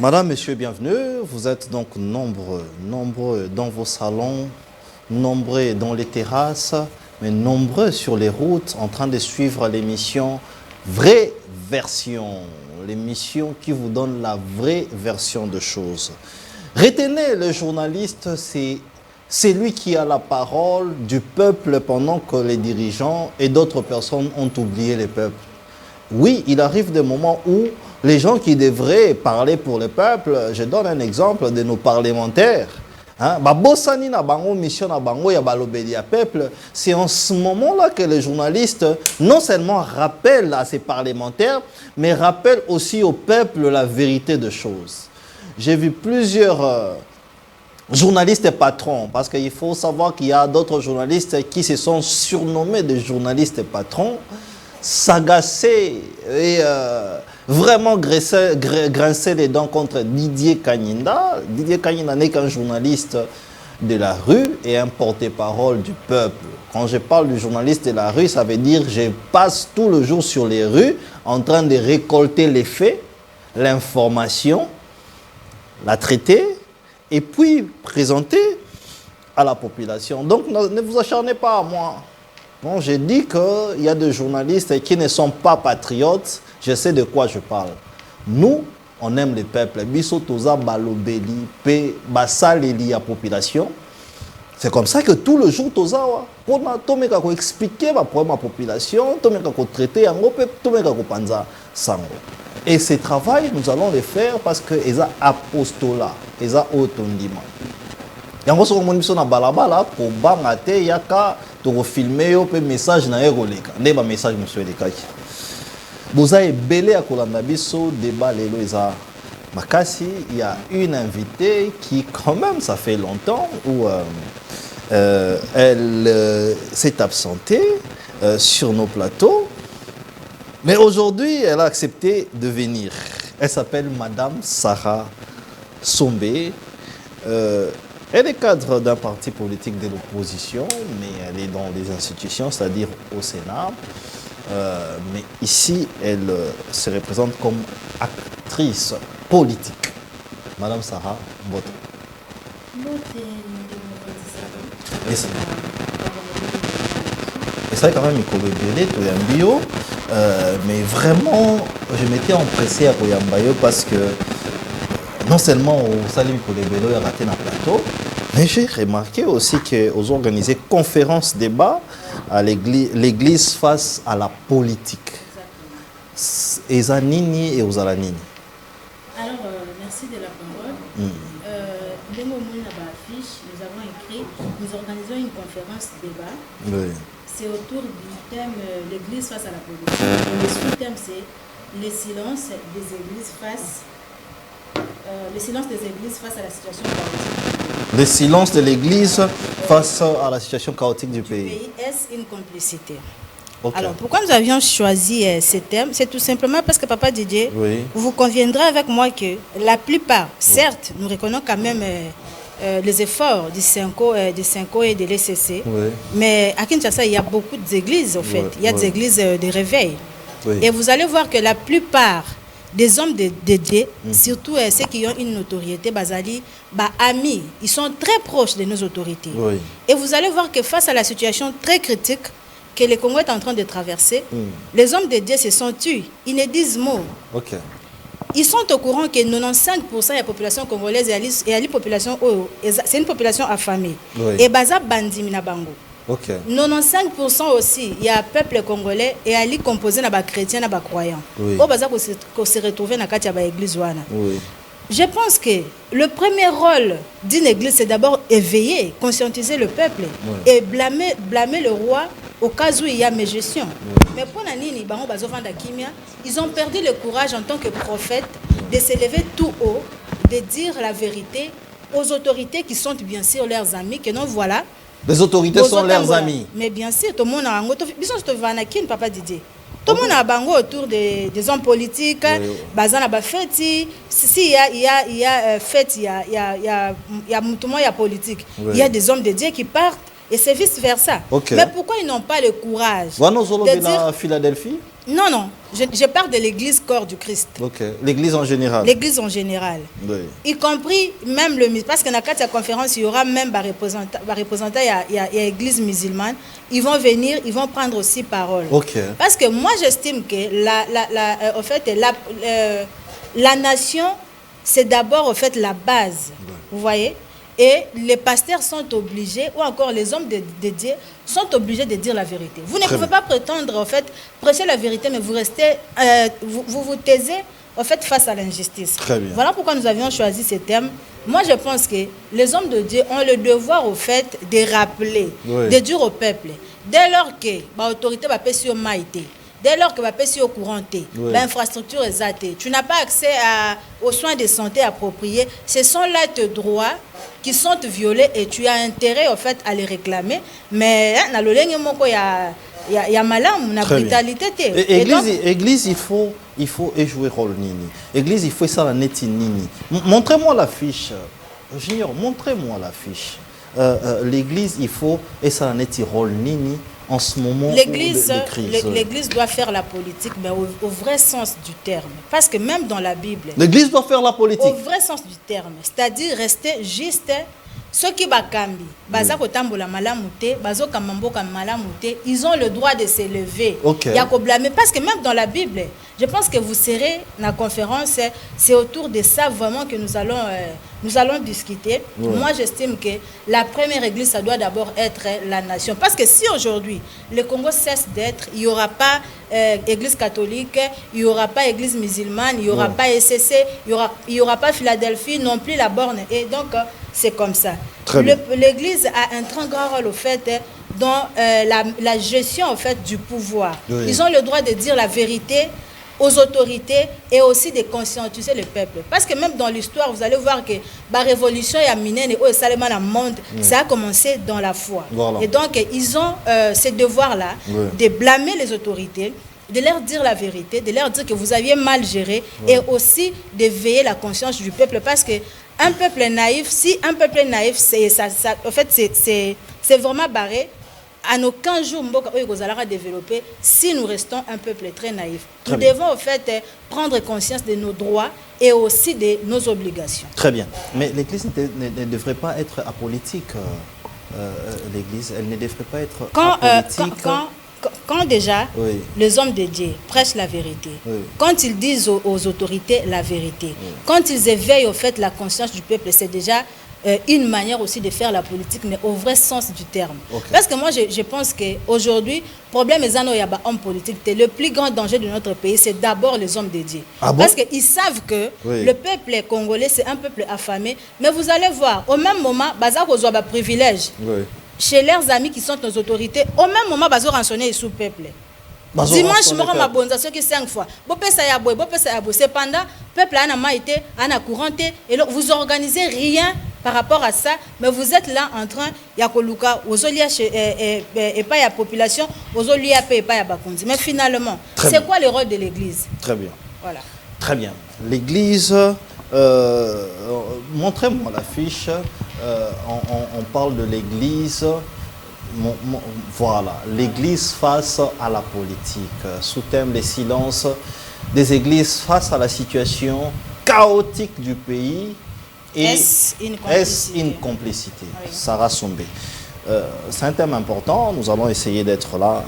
Madame, Monsieur, bienvenue. Vous êtes donc nombreux dans vos salons, nombreux dans les terrasses, mais nombreux sur les routes en train de suivre l'émission Vraie Version. L'émission qui vous donne la vraie version de choses. Retenez, le journaliste, c'est lui qui a la parole du peuple pendant que les dirigeants et d'autres personnes ont oublié le peuple. Oui, il arrive des moments où les gens qui devraient parler pour le peuple, je donne un exemple de nos parlementaires. Babosani na bango mission na bango ya balobeli ya peuple, c'est en ce moment-là que les journalistes non seulement rappellent à ces parlementaires, mais rappellent aussi au peuple la vérité des choses. J'ai vu plusieurs journalistes et patrons, parce qu'il faut savoir qu'il y a d'autres journalistes qui se sont surnommés des journalistes et patrons, s'agacer et vraiment grincer les dents contre Didier Kanyinda. Didier Kanyinda n'est qu'un journaliste de la rue et un porte-parole du peuple. Quand je parle du journaliste de la rue, ça veut dire que je passe tout le jour sur les rues en train de récolter les faits, l'information, la traiter et puis présenter à la population. Donc ne vous acharnez pas à moi. Bon, j'ai dit qu'il y a des journalistes qui ne sont pas patriotes. Je sais de quoi je parle. Nous, on aime le peuple. Biso toza balobeli, pe basaleli la population. C'est comme ça que tout le jour toza wa. Pour tomeka ko expliquer ma problème à la population, tomeka ko traiter yango pe tomeka ko panza sango. Et ce travail, nous allons le faire parce que eza apostolat, eza otondima. Yango so moni biso na balabala ko banga te yaka to filmer yo pe message na eroleka. Ndeba message monsieur elekaki. Boza ebele akolanda biso débat lelo eza makasi, il y a une invitée qui quand même ça fait longtemps où elle s'est absentée sur nos plateaux. Mais aujourd'hui, elle a accepté de venir. Elle s'appelle Madame Sarah Sombé. Elle est cadre d'un parti politique de l'opposition, mais elle est dans les institutions, c'est-à-dire au Sénat. Mais ici, elle se représente comme actrice politique. Madame Sarah, votre. Et ça, quand même, il y a mais vraiment, je m'étais empressé à Koyambayo parce que non seulement au Salim Kolebelo il a raté un plateau, mais j'ai remarqué aussi qu'ils ont organisé conférence débat à l'église face à la politique. Et à Nini et aux Alanini. Alors, merci de la parole. Dès mon affiche, nous avons écrit, nous organisons une conférence débat. Oui. C'est autour du thème l'église face à la politique. Le sous-thème, c'est le silence des églises face à la situation chaotique. Le silence de l'église face à la situation chaotique du pays. Est-ce une complicité? Okay. Alors, pourquoi nous avions choisi ce thème? C'est tout simplement parce que Papa Didier, oui, vous conviendrez avec moi que la plupart, certes, nous reconnaissons quand même les efforts du Cinco et de l'ECC, oui, mais à Kinshasa, il y a beaucoup d'églises, en fait. Oui, il y a des églises de réveil. Oui. Et vous allez voir que la plupart des hommes de Dieu, surtout ceux qui ont une notoriété, Bazali, amis, ils sont très proches de nos autorités. Oui. Et vous allez voir que face à la situation très critique que le Congo est en train de traverser, les hommes de Dieu se sont tués. Ils ne disent mot. Okay. Ils sont au courant que 95% de la population congolaise et la population, c'est une population affamée. Oui. Et Baza Bandimi na Bango. Okay. 95% aussi, il y a un peuple congolais et elle est composé de chrétiens et de croyants. Oui. Baza qu'on se retrouve dans l'église. Oui. Je pense que le premier rôle d'une église, c'est d'abord éveiller, conscientiser le peuple, oui, et blâmer le roi au cas où il y a mégestion. Oui. Mais pour Nanini, ils ont perdu le courage en tant que prophète de s'élever tout haut, de dire la vérité aux autorités qui sont bien sûr leurs amis, que non, voilà. Les autorités sont leurs amis. Mais bien sûr, tout le monde a un autre. Papa Didier. Tout le monde a bango autour des hommes politiques, bazana ba fête, si il y a fête, il y a politique. Il y a des hommes de Dieu qui partent Et c'est vice-versa. Mais pourquoi ils n'ont pas le courage de dire... Philadelphie? Non, non. Je parle de l'église corps du Christ. L'église en général. L'église en général. Oui. Y compris même le... Parce que dans la conférence, il y aura même des représentants, il y a l'église musulmane. Ils vont venir, ils vont prendre aussi parole. Parce que moi, j'estime que en fait, la nation, c'est d'abord en fait la base. Vous voyez? Et les pasteurs sont obligés, ou encore les hommes de Dieu, sont obligés de dire la vérité. Vous ne pouvez pas prétendre, en fait, prêcher la vérité, mais vous restez, vous taisez, en fait, face à l'injustice. Voilà pourquoi nous avions choisi ces termes. Moi, je pense que les hommes de Dieu ont le devoir, au fait, de rappeler, de dire au peuple, dès lors que l'autorité va passer au maïté, dès lors que va passer au courant, l'infrastructure est zatée, tu n'as pas accès aux soins de santé appropriés, ce sont là tes droits qui sont violés et tu as intérêt en fait à les réclamer. Mais dans le il y a malam, une brutalité. Église, il faut jouer rôle nini. Église, il faut ça la neti nini. Montrez-moi l'affiche. Junior, montrez-moi l'affiche. L'église, il faut et ça la neti rôle nini. En ce moment l'église doit faire la politique, mais au vrai sens du terme. Parce que même dans la Bible... L'église doit faire la politique. Au vrai sens du terme. C'est-à-dire rester juste... Ceux qui bakambi, ils ont le droit de s'élever. Parce que même dans la Bible, je pense que vous serez dans la conférence, c'est autour de ça vraiment que nous allons discuter. Moi, j'estime que la première église, ça doit d'abord être la nation. Parce que si aujourd'hui, le Congo cesse d'être, il n'y aura pas église catholique, il n'y aura pas église musulmane, il n'y aura pas SCC, il n'y aura pas Philadelphie, non plus la borne. Et donc, c'est comme ça. L'église a un très grand rôle au fait dans la gestion au fait du pouvoir. Ils ont le droit de dire la vérité aux autorités et aussi de conscientiser le peuple. Parce que même dans l'histoire, vous allez voir que la révolution et le monde, ça a commencé dans la foi. Et donc, ils ont ce devoir-là de blâmer les autorités, de leur dire la vérité, de leur dire que vous aviez mal géré et aussi de veiller la conscience du peuple. Parce que un peuple naïf, si un peuple naïf, en fait, c'est vraiment barré. À nos 15 jours, nous allons développer si nous restons un peuple très naïf. Nous devons en fait prendre conscience de nos droits et aussi de nos obligations. Très bien. Mais l'Église ne devrait pas être apolitique. L'Église, elle ne devrait pas être apolitique. Quand déjà les hommes de Dieu prêchent la vérité, quand ils disent aux autorités la vérité, quand ils éveillent au fait la conscience du peuple, c'est déjà une manière aussi de faire la politique, mais au vrai sens du terme. Parce que moi, je pense qu'aujourd'hui, le problème est homme politique. Le plus grand danger de notre pays, c'est d'abord les hommes de Dieu. Parce qu'ils savent que le peuple congolais, c'est un peuple affamé. Mais vous allez voir, au même moment, Bazar a privilège. Chez leurs amis qui sont nos autorités, au même moment, ils ont rançonné sous le peuple. Dimanche, je me suis 5 fois. Cependant, le peuple a été couranté et vous organisez rien par rapport à ça, mais vous êtes là en train et pas la population, et pas la bakonzi. Mais finalement, c'est quoi le rôle de l'Église? Très bien. Voilà. Très bien. L'Église, montrez-moi l'affiche. On parle de l'Église. Voilà, l'Église face à la politique. Sous thème des silences des églises face à la situation chaotique du pays. Est-ce une complicité? Sarah Sombé. C'est un thème important, nous allons essayer d'être là.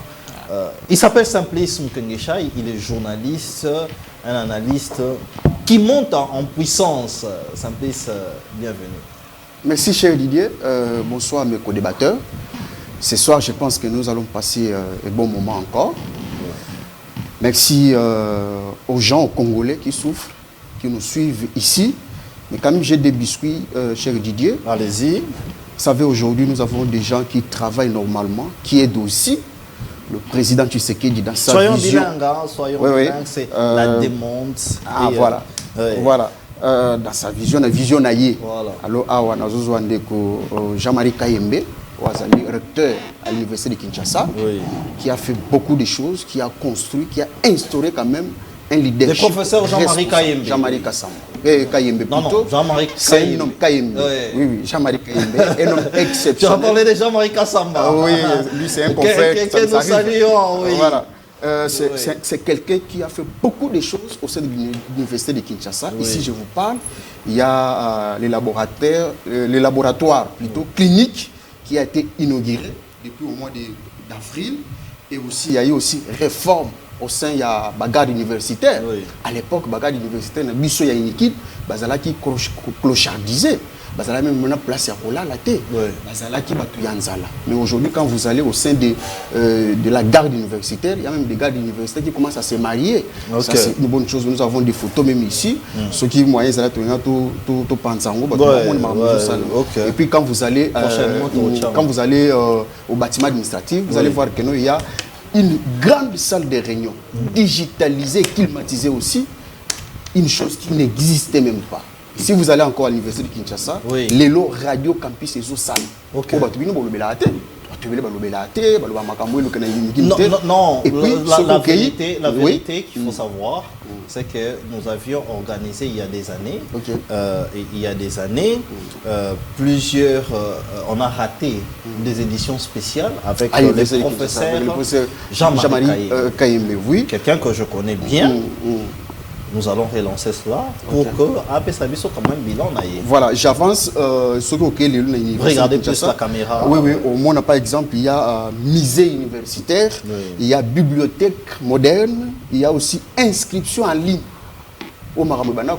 Il s'appelle Simplice Mkengesha, il est journaliste, un analyste qui monte en puissance. Simplice, bienvenue. Merci cher Didier, bonsoir mes co-débatteurs. Ce soir, je pense que nous allons passer un bon moment encore. Merci aux gens, aux Congolais qui souffrent, qui nous suivent ici. Mais quand même, j'ai des biscuits, cher Didier. Allez-y. Vous savez, aujourd'hui, nous avons des gens qui travaillent normalement, qui aident aussi le président Tshisekedi dans sa vision. Soyons bilingues, c'est la demande. Voilà. Voilà. Dans sa vision, la vision naïe. Alors, Jean-Marie Kayembe, recteur à l'université de Kinshasa, qui a fait beaucoup de choses, qui a construit, qui a instauré quand même un leadership. Le professeur Jean-Marie Kayembe. Jean-Marie Kassamba. Kayembe plutôt. Non, Jean-Marie Kayembe. C'est un homme Kayembe. Oui, Jean-Marie Kayembe. Un homme exceptionnel. Tu as parlé de Jean-Marie Kassamba. Oui, lui c'est un confrère. Que nous saluons, oui. Voilà. C'est quelqu'un qui a fait beaucoup de choses au sein de l'université de Kinshasa. Oui. Ici, je vous parle, il y a les laboratoires plutôt cliniques qui a été inauguré depuis au mois d'avril. Et aussi, il y a eu aussi réforme au sein de la bagarre universitaire. Oui. À l'époque, bagarre universitaire, il y a une équipe qui clochardisait. Bazala même maintenant place à Kola la tête. Bazala qui bat Yanzala. Mais aujourd'hui, quand vous allez au sein de la garde universitaire, il y a même des gardes universitaires qui commencent à se marier. Okay. Ça c'est une bonne chose. Nous avons des photos même ici. Ceux qui moyens là tout panzango. Et puis quand vous allez au bâtiment administratif, vous allez voir que il y a une grande salle de réunion digitalisée, climatisée aussi, une chose qui n'existait même pas. Si vous allez encore à l'université de Kinshasa, l'élo Radio Campus et Zosan. Non, la vérité qu'il faut savoir, c'est que nous avions organisé il y a des années, plusieurs, on a raté des éditions spéciales avec le professeur Jean-Marie Kayembe, quelqu'un que je connais bien. Nous allons relancer cela pour que APSAB soit quand même bilan. Voilà, j'avance. Regardez plus la caméra. Oui, au monde, par exemple, il y a musée universitaire, il y a bibliothèque moderne, il y a aussi inscription en ligne au Maramobana, à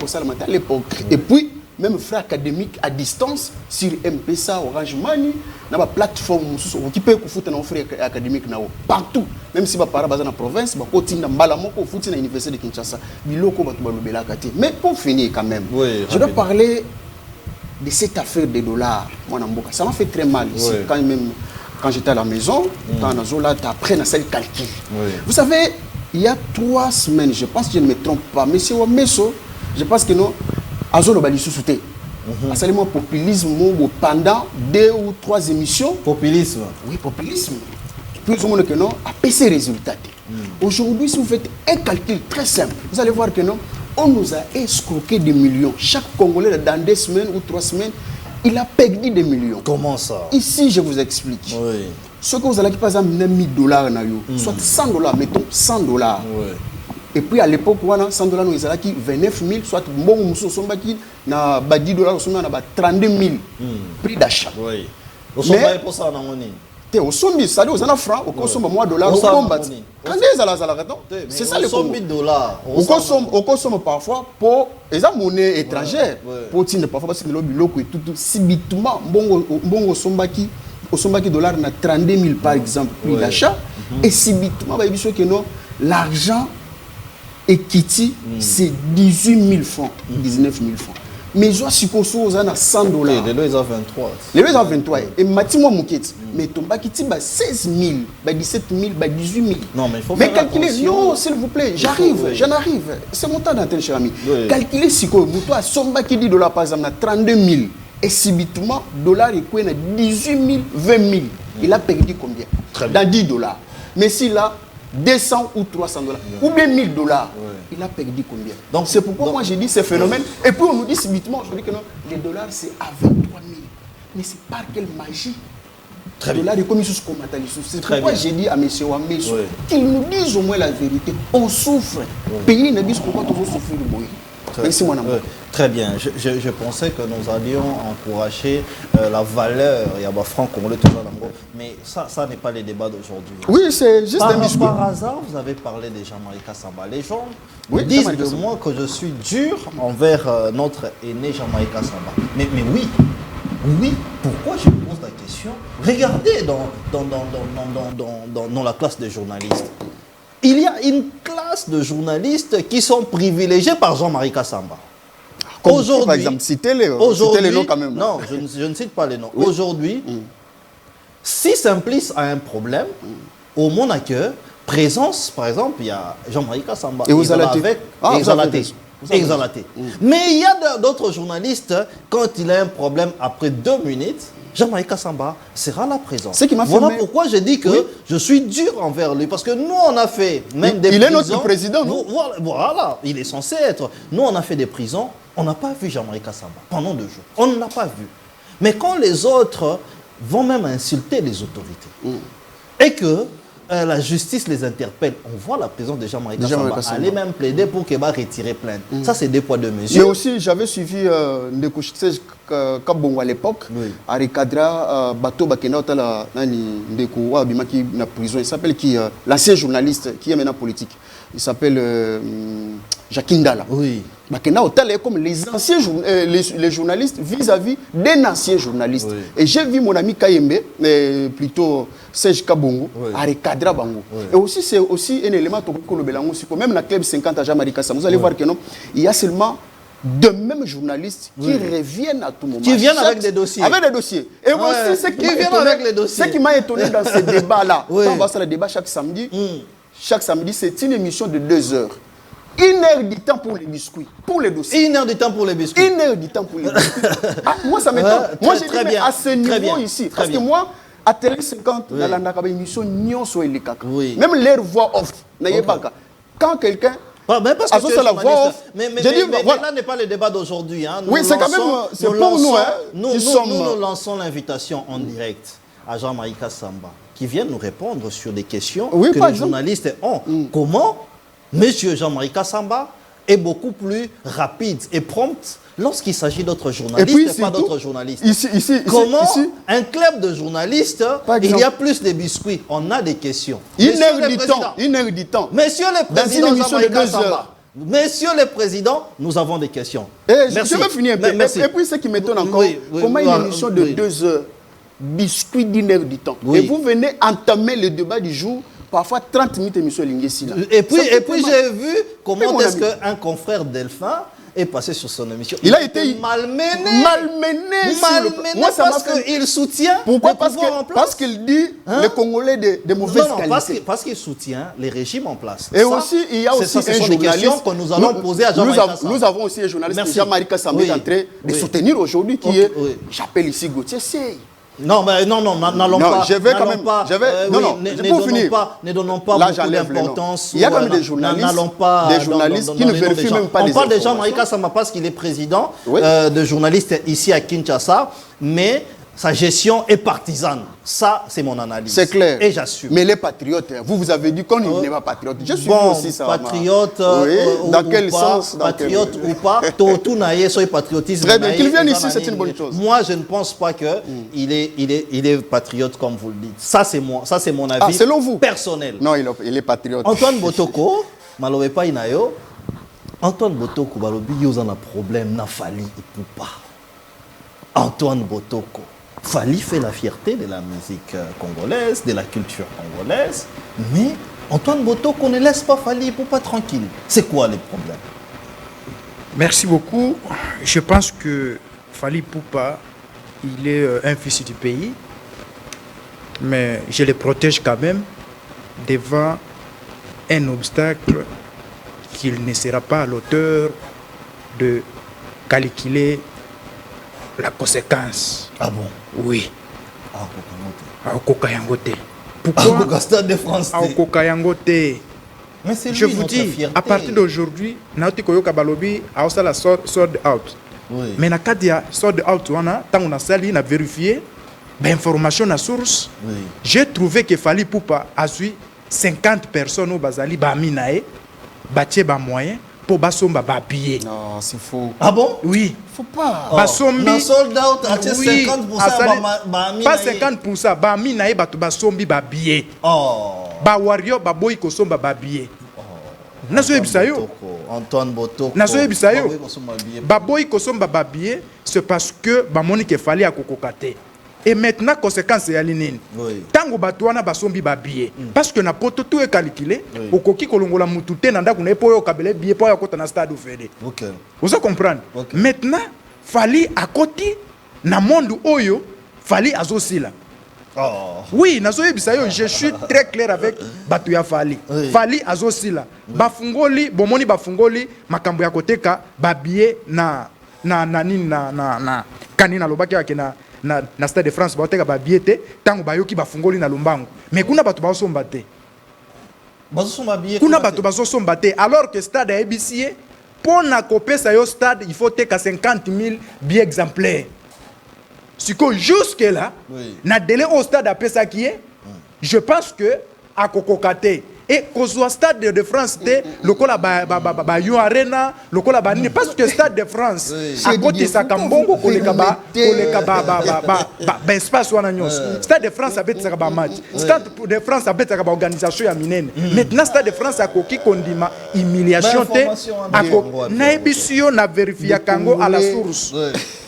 l'époque. Et puis, même frais académiques à distance sur M-Pesa, Orange Money, dans la plateforme qui peut foutre dans frais académiques partout. Même si par exemple dans la province, dans l'université de Kinshasa, mais pour finir quand même, je dois parler de cette affaire des dollars. Ça m'a fait très mal ici quand j'étais à la maison, quand après on a fait le calcul. Vous savez, il y a 3 semaines, je pense que je ne me trompe pas, monsieur Wameso, je pense que non. Azolo bali sous-souté. Absolument populisme pendant 2 ou 3 émissions. Populisme. Oui, populisme. Plus ou moins que non, a PC résultat. Aujourd'hui, si vous faites un calcul très simple, vous allez voir que non, on nous a escroqué des millions. Chaque Congolais, dans 2 semaines ou 3 semaines, il a perdu des millions. Comment ça? Ici, je vous explique. Oui. Ce que vous allez par exemple, $1000, soit $100, mettons $100. Oui. Et puis à l'époque, $100 nous avons 29 000, soit bon, nous sommes na $10, nous avons 32 000 prix d'achat. Oui. Nous sommes pas pour ça, non? Au sommet, ça dit aux francs, au consomme moins $, c'est ça le $100 000. Au consomme parfois pour les monnaies étrangères. Pour parfois parce que le biloko est tout subitement bon au sombaki dollar na 32 000 par exemple prix d'achat et subitement que non l'argent et Kitty, c'est 18 000 francs, 19 000 francs. Mais je suis conçu à $100. Les lois à 23. Les lois à 23. Et Matimo Mouketi. Mais ton Bakiti, 16 000, 17 000, 18 000. Non, mais il faut faire calculer. Non, s'il vous plaît, j'en arrive. C'est mon temps d'antenne, cher ami. Calculez si vous avez $100 par exemple, 32 000. Et subitement, dollar est quoi? 18 000, 20 000. Il a perdu combien? Dans $10. Mais si là, 200 ou $300 ou bien $1000, il a perdu combien? Donc c'est pourquoi moi j'ai dit ce phénomène. Et puis on nous dit subitement, je dis que non, les dollars c'est à 23 000. Mais c'est par quelle magie? Très bien. C'est pourquoi j'ai dit à M. Wameso qu'il nous dise au moins la vérité. On souffre. Pays ne disent pourquoi toujours souffrir du bruit. Très bien. Je pensais que nous allions encourager la valeur. Il y a franc congolais toujours là. Mais ça n'est pas le débat d'aujourd'hui. Oui, c'est juste un discours. Par hasard, vous avez parlé de Jean-Marie Kassamba. Les gens disent de moi que je suis dur envers notre aîné Jean-Marie Kassamba. Mais oui, pourquoi je me pose la question? Regardez dans la classe des journalistes. Il y a une classe de journalistes qui sont privilégiés par Jean-Marie Kassamba. Aujourd'hui, par exemple, citez les noms quand même. Non, je ne cite pas les noms. Aujourd'hui, si Simplice a un problème, au Monaco, présence, par exemple, il y a Jean-Marie Kassamba. Et vous allez exalaté. Mais il y a d'autres journalistes, quand il a un problème, après 2 minutes, Jean-Marie Kassamba sera là présent. Ce qui m'a fait voilà pourquoi je dis que je suis dur envers lui. Parce que nous, on a fait même des prisons. Il est notre président, non? Voilà, il est censé être. Nous, on a fait des prisons. On n'a pas vu Jean-Marie Kassamba pendant 2 jours. On ne l'a pas vu. Mais quand les autres vont même insulter les autorités et que la justice les interpelle, on voit la présence de Jean-Marie Kassamba aller même plaider pour qu'il va retirer plainte. Ça, c'est 2 poids 2 mesures. Mais aussi, j'avais suivi Ndeko Kabongo à l'époque, à Ricadra, Bato Bakena, Ndeko Abimaki, na prison. Il s'appelle qui l'ancien journaliste qui est maintenant politique. Il s'appelle Jacques Ndala. Oui. Bakena Hotel est comme les anciens les journalistes vis-à-vis d'un ancien journaliste. Oui. Et j'ai vu mon ami Kayembe, plutôt Serge Kabongo, à Recadra Bango. Oui. Et aussi, c'est aussi un élément même dans le club 50 à Jean-Marie Kassamba, vous allez voir que non, il y a seulement de mêmes journalistes qui reviennent à tout moment. Qui viennent avec des dossiers. Avec des dossiers. Et aussi, ce qui m'a étonné dans ces débats-là, quand on va sur le débat chaque samedi, c'est une émission de 2 heures. 1 heure du temps pour les biscuits, pour les dossiers. 1 heure du temps pour les biscuits. 1 heure du temps pour les biscuits. Moi, ça m'étonne. Moi, j'ai dit, à ce niveau ici, parce que moi, à Télé 50, dans la émission, même leur voix off, quand quelqu'un... Mais parce que c'est la voix off. Mais là n'est pas le débat d'aujourd'hui. Hein. Oui, c'est quand même... C'est pour nous. Nous lançons l'invitation en direct à Jean-Marie Kassamba, qui vient nous répondre sur des questions que les journalistes ont. Comment Monsieur Jean-Marie Kassamba est beaucoup plus rapide et prompt lorsqu'il s'agit d'autres journalistes et pas d'autres journalistes. Comment un club de journalistes, il y a plus de biscuits? On a des questions. 1 heure du temps. Monsieur le Président Jean-Marie Kassamba, Messieurs les présidents, nous avons des questions. Je vais finir. Et puis ce qui m'étonne encore, comment une émission de 2 heures, biscuit d'1 heure du temps, et vous venez entamer le débat du jour, parfois 30 minutes émission Linguessi. Et puis j'ai vu comment est-ce qu'un confrère Delphin est passé sur son émission. Il a été malmené. Moi, parce qu'il soutient. Pourquoi? Parce qu'il dit les Congolais de mauvaise qualité. Parce qu'il soutient les régimes en place. Et aussi, il y a aussi un journaliste que nous allons poser à Jean-Marie Kassamba. Nous avons aussi un journaliste, Jean-Marie Kassamba, qui est en train de soutenir aujourd'hui, qui est, j'appelle ici Gauthier Sey. Non, mais n'allons pas. Je vais quand même. Ne donnons pas beaucoup d'importance. Il y a quand même des journalistes qui ne vérifient même pas les informations. On parle de Jean-Marie Kassamba parce qu'il est président de journalistes ici à Kinshasa, mais sa gestion est partisane. Ça, c'est mon analyse. C'est clair. Et j'assume. Mais les patriotes, vous avez dit qu'on n'est pas patriote. Je suis aussi ça. Patriote, dans quel sens? Patriote ou pas, tout naïe, soit patriotisme. Très bien, qu'il vienne ici, c'est une bonne chose. Moi, je ne pense pas qu'il est patriote comme vous le dites. Ça, c'est mon avis selon vous personnel. Non, il est patriote. Antoine Botoko, malobe pa inayo. Antoine Botoko, balobi yoza na problème na Fali et Poupa. Antoine Botoko. Fali fait la fierté de la musique congolaise, de la culture congolaise, mais Antoine Botoko ne laisse pas Fali Poupa tranquille. C'est quoi les problèmes? Merci beaucoup. Je pense que Fali Poupa, il est un fils du pays, mais je le protège quand même devant un obstacle qu'il ne sera pas à l'auteur de calculer la conséquence. Ah bon? Oui. Aokokayangote. Pourquoi? Stade de France. Aokokayangote. Mais c'est lui, je vous dis, à partir d'aujourd'hui, Naoti Koyoka Balobi a aussi la sort out. Oui. Mais na kadia sort out wana, tant on a sali, on a vérifié, information na source. Oui. J'ai trouvé que Fali Poupa a su 50 personnes au Bazali, Baminae, Batie ba moyen. Pour Basomba babiller. Non, c'est faux. Ah bon? Oui. Faut pas. Basombi. Na sold out à 50%. Pas 50%. Bami na batu basombi babiller. Oh. Ba wario baboy kosomba babiller. Naso ebisayo. Antoine Botoko. Naso ebisayo. Baboy kosomba babiller, c'est parce que bamoni ke fali akokokate. Et maintenant, conséquence est alinée. Tango batouana basombi babie. Parce que na poto tout est calculé. Au koki kolongola mutute nanda kuna epo yo kabele billet po ya kota na stade ofede. OK. Vous comprenez? Maintenant, fali à côté na monde oyo, fali azosila. Oh. Oui, nazo ebisayo, je suis très clair avec batuya fali. Fali azosila. Bafungoli, bomoni bafungoli makambo ya koteka babie na kanina lobaki akena na Stade de France bateka ba biete tango bayoki bafungoli na Lombango mais kuna bato bazosomba te kuna bato bazosomba te alors que stade ya ABC pour na kopesa yo stade il faut teka 50 000 billets exemplaires siko jusque là na délai au stade apesa qui est je pense que à kokokate et kozwa stade de France te lokola ba Yo Arena lokola ba ni parce que stade de France à côté ça kambongo koleka ba espace wana nyos stade de France abetsa ba match stade de France abetsa ba organisation ya minene maintenant stade de France akoki kondima humiliation te na ebisio na vérifier kango à la source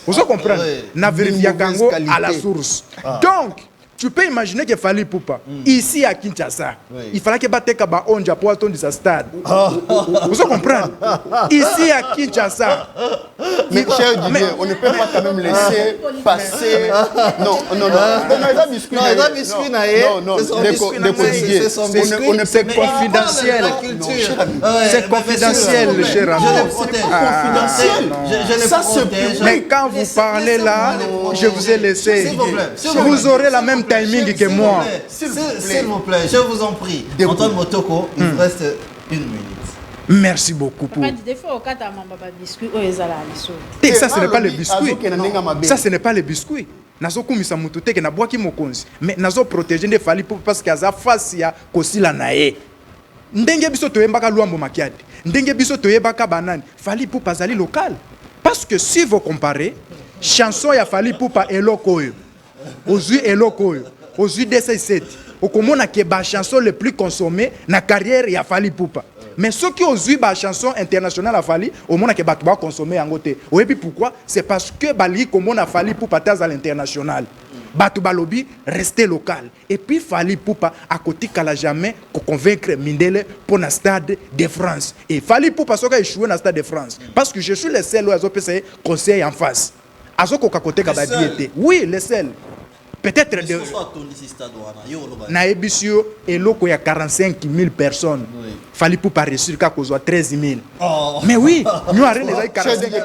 vous comprenez na vérifier kango à la source donc tu peux imaginer qu'il fallait Poupa ici à Kinshasa. Il fallait que Bateka ba onja pour attendre sa stade. Vous comprenez? Ici à Kinshasa. Mais cher Didier, on ne peut pas quand même laisser passer. Non, c'est confidentiel. C'est confidentiel, cher ami. Ça mais quand vous parlez là, je vous ai laissé. Vous aurez la même timing que moi. S'il vous plaît, je vous en prie. Antoine Motoko, il vous reste 1 minute. Merci beaucoup pour... Et ça, ce n'est pas le biscuit. Ça, ce n'est pas le biscuit. Nazo kumisa mutu teke na bwaki mokonzi. Mais nazo protéger ne fali parce que aza face ya kosila nae. Ndenge biso toyembaka luambo makiadi. Ndenge biso toyebaka banani. Fali Poupa zali local. Parce que si vous comparez, chanson ya Fali Poupa eloko yo. Aujourd'hui eloko yo. Aujourd'hui DC7. Okomona ke ba chanson le plus consommée na carrière ya Fali Poupa. Mais ceux qui ont eu la chanson internationale à Fali, au monde qui va consommer en côté. Et puis pourquoi? C'est parce que Bali comme on a Fali Poupa à l'international. Batu Balobi rester local. Et puis Fali Poupa à côté qu'elle a jamais convaincre Mindele pour le stade de France. Et Fali Poupa soit échoué dans le stade de France. Parce que je suis le seul où ils ont fait conseil en face. Azo côté kabadiété. Oui, le seul. Peut-être de na ebisio eloko ya 45 000 personnes. Fali Poupa réussir qu'à cause 13 000. Mais oui, nous arrêtons les 45 000.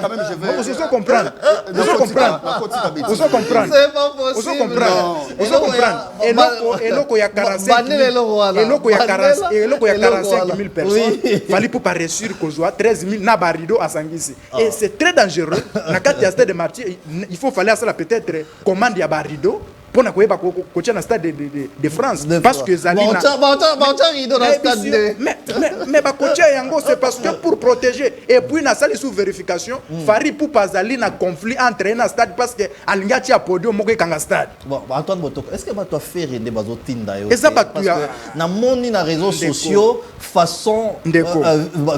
Vous comprendre. Vous comprendre. Vous comprendre. Vous comprendre. Vous comprendre. Eloko ya 45 000. Eloko ya 45 000 personnes. Fali Poupa réussir cause 13 000 na barido à Sangisi. Et c'est très dangereux. Na carte stade de martyr, il faut falloir ça peut-être commande ya barido. Pour na stade de France parce que Zalina mais c'est parce que pour protéger et puis na salle sous vérification Fali Poupa Zalina conflit entre un stade parce que alingati a podium moko kanga stade. Bon Antoine Motoko, est-ce que va toi faire des bazotinda yo? Et ça parce que na moni na réseaux sociaux façon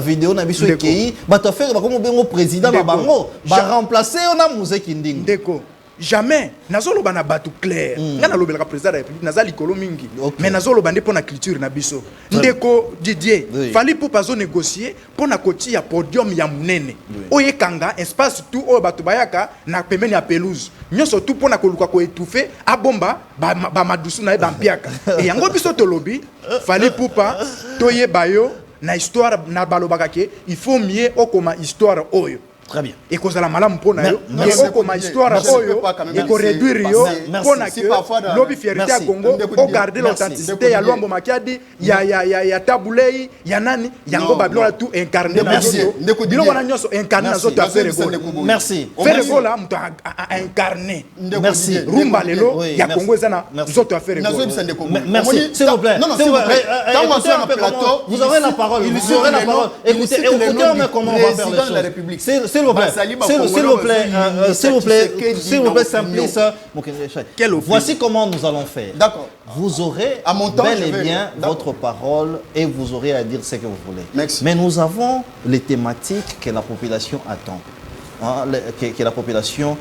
vidéo na biso ekei ba toi faire comme bengo président na bango ba remplacer on a Muzeki Ndingi. D'accord. Jamais nazolo bana batu clair ngana lobelaka président de la République nazali kolo mingi mais nazolo bande pour na culture na biso ndeko Didier Fali Poupa zo négocier pour na koti ya podium ya munene oye kanga espace tout o batu bayaka na pembeni ya pelouse nyoso tout pour na koluka ko étouffer abomba ba madusu na ba mpiaka et yango biso to lobby Fali Poupa toye bayo na histoire na balobaka ke il faut mieux okoma histoire oyo. Très bien. Et cause la malam pona yo, et comme histoire oyo, et qu'on réduire yo, pona que lobby fierté à Congo, on garder l'authenticité, ya Luambo Makiadi, ya Taboulei, ya nani, yango Babylone tout incarné dans zoto. Bilo wana nyoso incarné dans zoto affaire go. Merci. Faire go là muto incarné. Merci. Rumba lelo, ya Congo zana zoto affaire go. Merci. S'il vous plaît. S'il vous plaît. Quand on sur un plateau, vous aurez la parole. Vous aurez la parole. Écoutez comment on va faire les choses. S'il vous plaît, s'il vous plaît, Simplice. Voici comment nous allons faire. D'accord. Vous aurez bel et bien votre parole et vous aurez à dire ce que vous voulez. Merci. Mais nous avons les thématiques que la population attend, que la population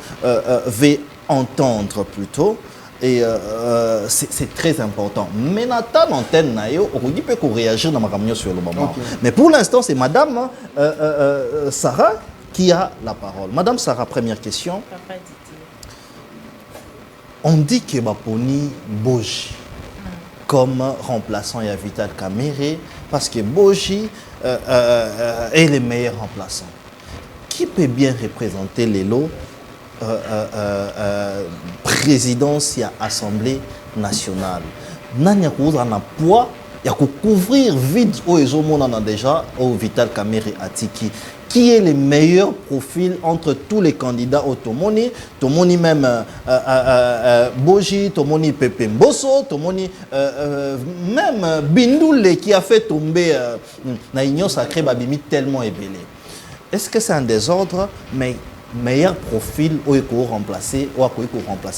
veut entendre plutôt. Et c'est très important. Mais Nathan antenne nayo, on dit peut réagir dans ma camion sur le moment. Mais pour l'instant, c'est Madame Sarah qui a la parole. Madame Sarah, première question. On dit que Baponi Boji comme remplaçant à Vital Kamere parce que Boji est le meilleur remplaçant. Qui peut bien représenter les lots présidence et Assemblée nationale. Nani a un poids, il y a couvrir vide au Ezomona déjà au Vital Kamerhe Atiki. Qui est le meilleur profil entre tous les candidats au Tomoni? Tomoni même Boji, Tomoni Pepe Mbosso, Tomoni même Bindoule qui a fait tomber la Union Sacrée Babimi tellement ébélé. Est-ce que c'est un désordre, mais meilleur profil où il faut remplacer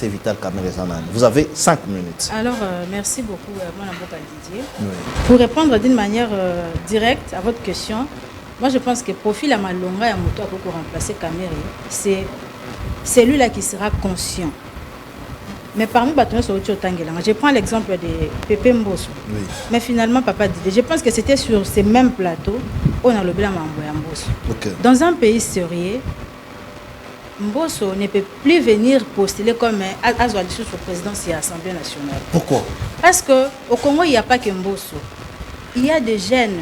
Vital Kamerhe Zanane? Vous avez 5 minutes. Alors, merci beaucoup, mon avocat Didier. Oui. Pour répondre d'une manière directe à votre question, moi, je pense que le profil à Malonga et à Moto pour remplacer Kamerhe, c'est celui-là qui sera conscient. Mais parmi les sur je prends l'exemple de Pepe Mbosso. Oui. Mais finalement, Papa Didier, je pense que c'était sur ces mêmes plateaux où on a le blanc Mbosso. Okay. Dans un pays sérieux, Mbosso ne peut plus venir postuler comme Azouali sur présidence et Assemblée nationale. Pourquoi? Parce qu'au Congo, il n'y a pas que Mbosso. Il y a des jeunes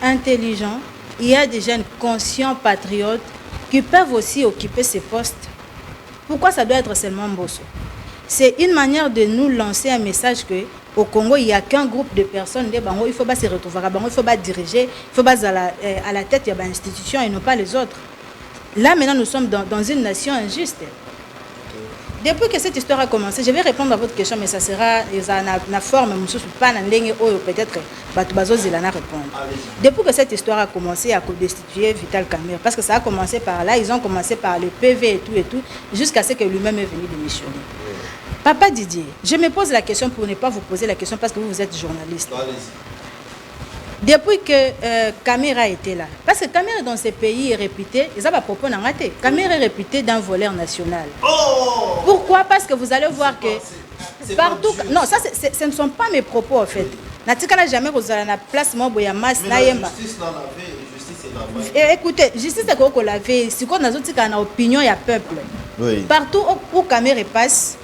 intelligents. Il y a des jeunes conscients, patriotes, qui peuvent aussi occuper ces postes. Pourquoi ça doit être seulement Mbosso? C'est une manière de nous lancer un message qu'au Congo, il n'y a qu'un groupe de personnes. Il faut pas se retrouver, il faut pas diriger, il faut pas à la tête, il y a une institution et non pas les autres. Là, maintenant, nous sommes dans une nation injuste. Depuis que cette histoire a commencé, je vais répondre à votre question, mais ça sera la forme, pas peut-être répondre. Depuis que cette histoire a commencé à destituer Vital Kamerhe, parce que ça a commencé par là, ils ont commencé par le PV et tout, jusqu'à ce que lui-même est venu démissionner. Papa Didier, je me pose la question pour ne pas vous poser la question parce que vous êtes journaliste. Depuis que Kamerhe a été là, parce que Kamerhe dans ces pays est réputé, ils ont pas propos n'a raté. Kamerhe est réputé d'un voleur national. Oh! Pourquoi? Parce que vous allez voir que partout, non, ça ce ne sont pas mes propos en fait. Natika n'a jamais osé la place Moboya Mas Nayemba. Écoutez, justice c'est qu'on laver, si qu'on a autres qui ont opinion il y a peuple. Oui. Partout où Kamerhe passe,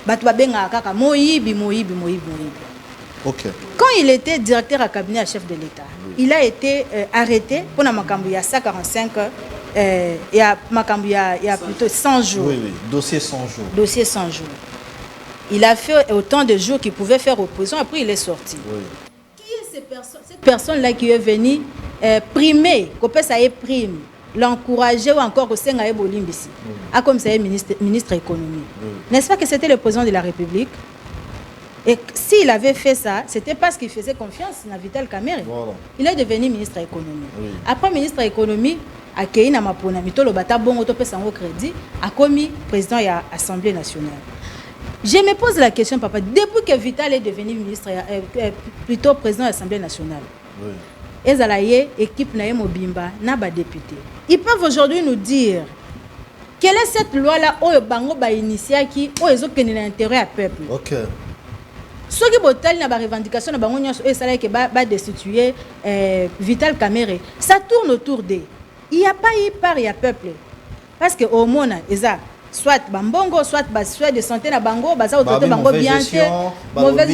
batu benga kaka moyibi. Okay. Quand il était directeur à cabinet à chef de l'État, oui. Il a été arrêté pour la Makambouya 145 il y a plutôt 100 jours. Oui, dossier 100 jours. Dossier 100 jours. Il a fait autant de jours qu'il pouvait faire opposition, après il est sorti. Oui. Qui est cette personne-là qui est venue primer, qu'on ça est prime, l'encourager ou encore au Sengaye Bolimbisi, comme ça est ministre économie. Oui. N'est-ce pas que c'était le président de la République? Et s'il avait fait ça, c'était parce qu'il faisait confiance à Vital Kamerhe. Voilà. Il est devenu ministre économie. Oui. Après ministre économie, à Keina Mapona, Mitolo Bata Bongo Tope Sango Crédit, a commis président de l'Assemblée nationale. Je me pose la question, papa, depuis que Vital est devenu ministre, plutôt président de l'Assemblée nationale, et Zalaye, équipe Naïm Obimba, n'a pas député. Ils peuvent aujourd'hui nous dire quelle est cette loi-là où Bango ba initié qui où ils ont qu'un intérêt à peuple. Ok. Ce qui est la revendication de Bango et ça là que ba destituer Vital Kamerhe, ça tourne autour d'eux. Il n'y a pas eu par il y a peuple. Parce que au monde, soit Bambongo, soit de santé na Bango, baza autour de Bango bien mauvaise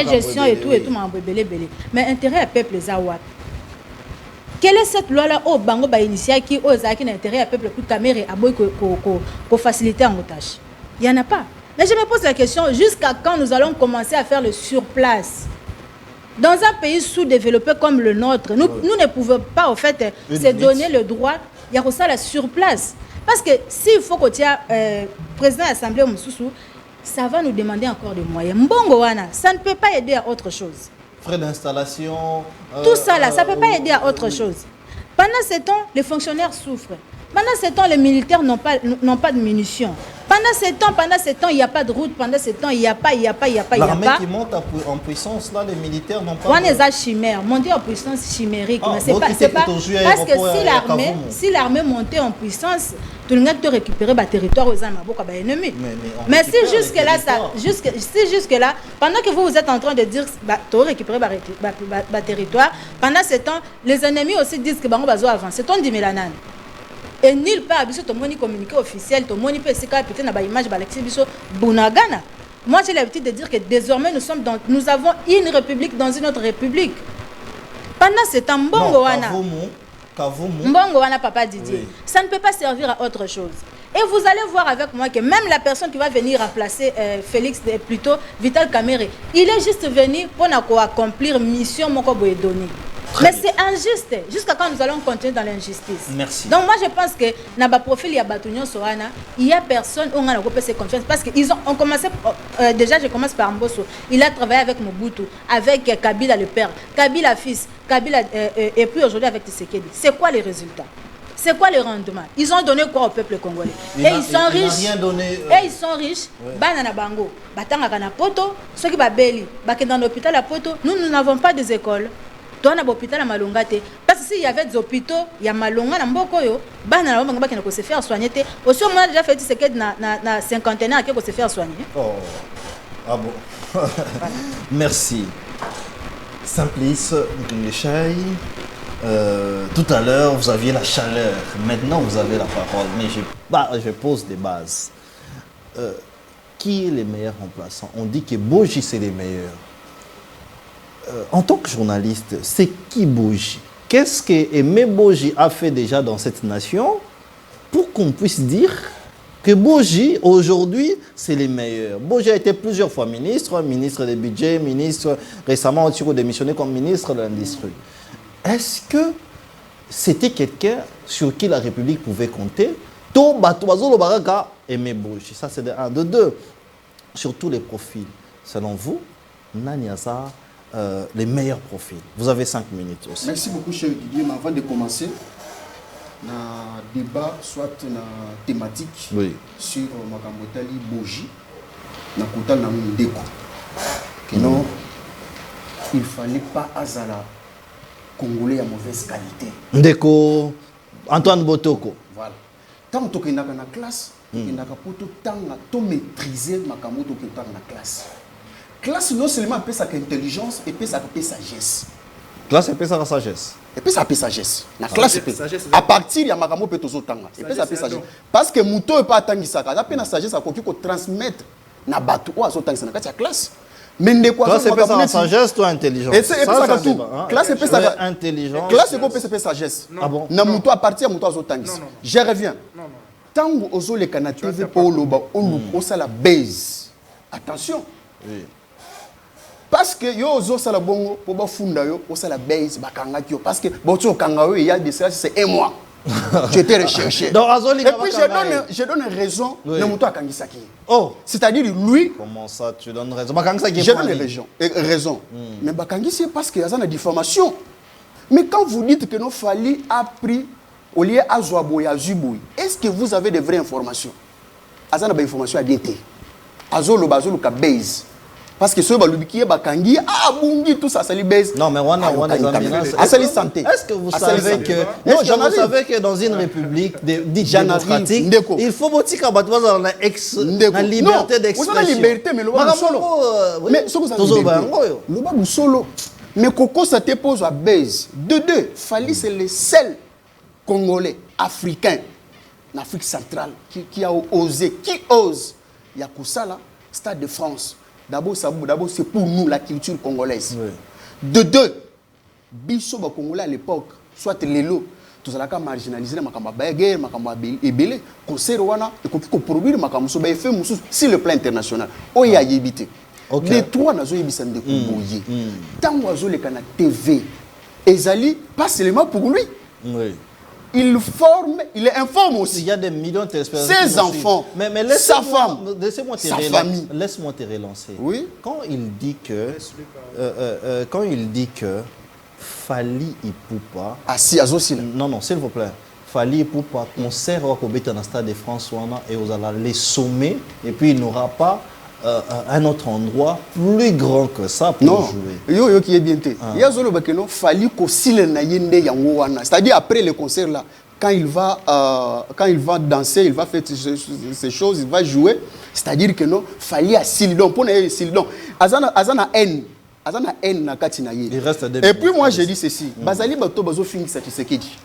gestion et tout belé. Mais intérêt à peuple zawat. Quelle est cette loi là au Bango ba initié qui aux qui intérêt à peuple pour Kamerhe à boy pour faciliter en tâche. Il y en a pas. Mais je me pose la question, jusqu'à quand nous allons commencer à faire le surplace? Dans un pays sous-développé comme le nôtre, nous ne pouvons pas en fait se donner le droit, il y a ça la surplace. Parce que s'il faut que tu aies président de l'Assemblée Moussoussou, ça va nous demander encore des moyens. Mbongo wana, ça ne peut pas aider à autre chose. Frais d'installation. Tout ça là, ça ne peut pas aider à autre chose. Pendant ce temps, les fonctionnaires souffrent. Pendant ce temps, les militaires n'ont pas de munitions. Pendant ce temps, il n'y a pas de route. Pendant ce temps, il n'y a pas. L'armée qui monte en puissance, là, les militaires n'ont pas. On est à chimère, monter en puissance chimérique. Mais c'est pas parce que si l'armée montait en puissance, tout le monde te récupérer le territoire aux ennemis. Mais si jusque là, pendant que vous êtes en train de dire tu récupérer le territoire, pendant ce temps, les ennemis aussi disent que Bango Bazo avance. C'est ton dit Mélanane. Et nulle part, tout le monde communiqué officiel, tout le monde peut peut-être dans l'image de Bunagana. Moi, j'ai l'habitude de dire que désormais, nous avons une république dans une autre république. Pendant ce temps, Mbongo Wana, Papa Didier, ça ne peut pas servir à autre chose. Et vous allez voir avec moi que même la personne qui va venir remplacer Félix, plutôt Vital Kamerhe, il est juste venu pour accomplir mission Moko Boyedoni. Mais c'est injuste. Jusqu'à quand nous allons continuer dans l'injustice? Merci. Donc moi je pense que dans le profil il y a Batunion Sohana, il y a personne où on a ses confiance parce qu'ils ont commencé déjà je commence par Mbosso. Il a travaillé avec Mobutu, avec Kabila le père, Kabila fils, Kabila et puis aujourd'hui avec Tshisekedi. C'est quoi les résultats? C'est quoi le rendement? Ils ont donné quoi au peuple congolais? Et ils sont riches. Et ils sont riches. Banana bango, batanga kana poto, ceux qui babeli, baké dans l'hôpital à poto. Nous n'avons pas des écoles. Dans l'hôpital à Malongate. Parce que s'il y avait des hôpitaux, il y a Malonga na mboko yo, banana bango qui ne peut se faire soigner. Aussi on a déjà fait ce que na cinquantenaire qui peut se faire soigner. Oh. Ah bon. Merci. Simplice Ngeshai. Tout à l'heure, vous aviez la chaleur. Maintenant, vous avez la parole. Mais je pose des bases. Qui est le meilleur remplaçant? On dit que Boji, c'est les meilleurs. En tant que journaliste, c'est qui Boji? Qu'est-ce que Aimé Boji a fait déjà dans cette nation pour qu'on puisse dire que Boji, aujourd'hui, c'est les meilleurs? Boji a été plusieurs fois ministre des budgets, ministre, récemment, démissionné comme ministre de l'Industrie. Est-ce que c'était quelqu'un sur qui la République pouvait compter? Aimé Boji. Ça, c'est de un. De deux, sur tous les profils, selon vous, Naniasa, les meilleurs profils. Vous avez 5 minutes aussi. Merci beaucoup, cher Didier. Mais avant de commencer, un débat, soit une thématique sur Makamotali Boji, na Koutal na Ndeko. Que non, il ne fallait pas Azala Congolais à mauvaise qualité. Ndeko, Antoine Botoko. Voilà. Tant que tu es dans la classe, tu es dans maîtriser Makamoto qui est dans la classe. Classe non seulement peut sa intelligence et peut sa sagesse. Classe et peut sa sagesse. Et puis ça peut sagesse. La classe peut. À partir il y a Makamo peut toujours tanga. Et puis ça peut sagesse. Parce que Mouto est pas tangi ça. Ça peut na sagesse à quoi qu'on transmettre na bateau ou à son tangi ça na classe. Mais ne quoi classe et peut sa sagesse ou intelligence. Et c'est ça tout. Classe et peut sa intelligence. Classe et peut sa sagesse. Ah bon. Na Mouto à partir Mouto à son tangi. Je reviens. Tango ozo le kana TV pour loba on ça la base. Attention. Oui. Parce que yo ozo sala bongo pour ba funda yo o sala base bakanga kyo parce que boto kanga yo il y a de ça c'est un mois. Tu étais recherché. Donc et puis je donne raison de Mouto akangisa ki. Oh, c'est-à-dire lui. Comment ça tu donnes raison? Bakangisa ki. Je donne raison. Mais bakangisa parce que y a une diffamation. Mais quand vous dites que nos Fali a pris au lieu à Zoaboy à Zuboy, est-ce que vous avez des vraies informations? Azana ba information à DT. Azolo bazolo ka base. Parce que ceux qui sont bakangi bungi tout ça ça li base. Non mais santé. Est-ce que vous savez que vous savez que dans une république dite démocratique, il faut botika batwa dans la liberté d'expression. Vous avez la liberté mais mais ce que vous avez le solo. Mais Coco ça te pose à base. De deux, Fali c'est le seul Congolais africain en Afrique centrale qui a osé, qui ose. Il y a Koussala, Stade de France. D'abord, c'est pour nous la culture congolaise. Oui. De deux, Bisso Congolais à l'époque, soit Lelo, tout ça a marginalisé Makamba Baguer, Makamba Ebele, concert Wana, et qu'on produire Makamba Soba et fait sur le plan international. Oh, il y a yébité. Les trois nazo yébissent de Kumboye. Tant oiseau les canaux TV, Ezali, pas seulement pour lui. Oui. Il forme, il informe aussi. Il y a des millions de téléspectateurs. Ses enfants, mais sa femme, sa famille. Laisse-moi te relancer. Oui. Quand il dit que Fali Ipupa. Ah si, Azosina. Non, s'il vous plaît. Fali Ipupa concert au Kobeta dans le stade de France et vous allez les sommer et puis il n'aura pas un autre endroit plus grand que ça pour jouer. Yo qui est bien té. Il y a zolo bakeno Fali ko sile na yende yango wana. C'est-à-dire après le concert là, quand il va danser, il va faire ces choses, il va jouer, c'est-à-dire que non Fali a Sildon pour na Sildon. Azana N na katina ye. Et puis moi je dis ceci, Bazali bato bazo finir ça Tshisekedi.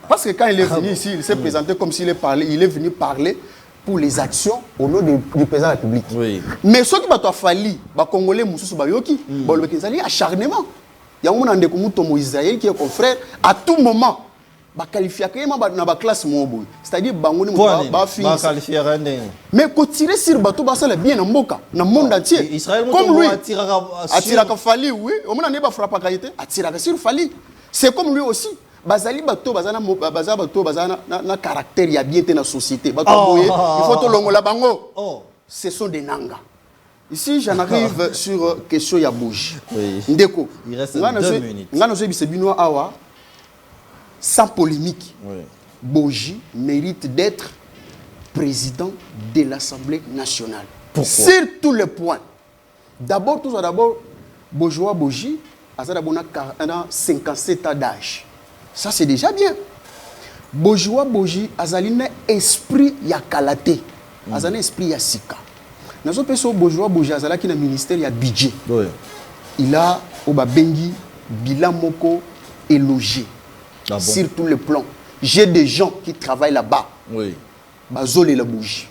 Parce que quand il est venu ici, il s'est présenté comme s'il est venu parler pour les actions au nom du président de la République. Oui. Mais ce qui va fallu, les Congolais, ils ont acharnement. Il y a un Israël qui est confrère. À tout moment, ba qualifier na ba classe mobo c'est-à-dire bango ni ba finir mais ko tirer sur bateau ba sala bien na mboka na monde entier comme lui atira ka Fali oui au moins ne ba frapper qualité atira ka sur Fali c'est comme lui aussi bazali bateau bazana bateau bazana na caractère ya bien te na société bateau boye il faut to longola bango ce sont des nanga. Ici, j'en arrive sur question ya bouge. Oui. Ndeko. Il reste 2 minutes. Ngano se bisebino awa sans polémique. Oui. Boji mérite d'être président de l'Assemblée nationale. Pourquoi? Sur tous les points. D'abord, Bojoa Boji a 57 ans d'âge. Ça, c'est déjà bien. Bojoa Boji a un esprit ya kalate. A un esprit ya sika. Dans un pays Bojoa Boji a un ministère ya budget. Oui. Il a Obabengi, bilan moko et logé. Ah bon? Sur tous les plans. J'ai des gens qui travaillent là-bas. Oui. Bazol et la bougie.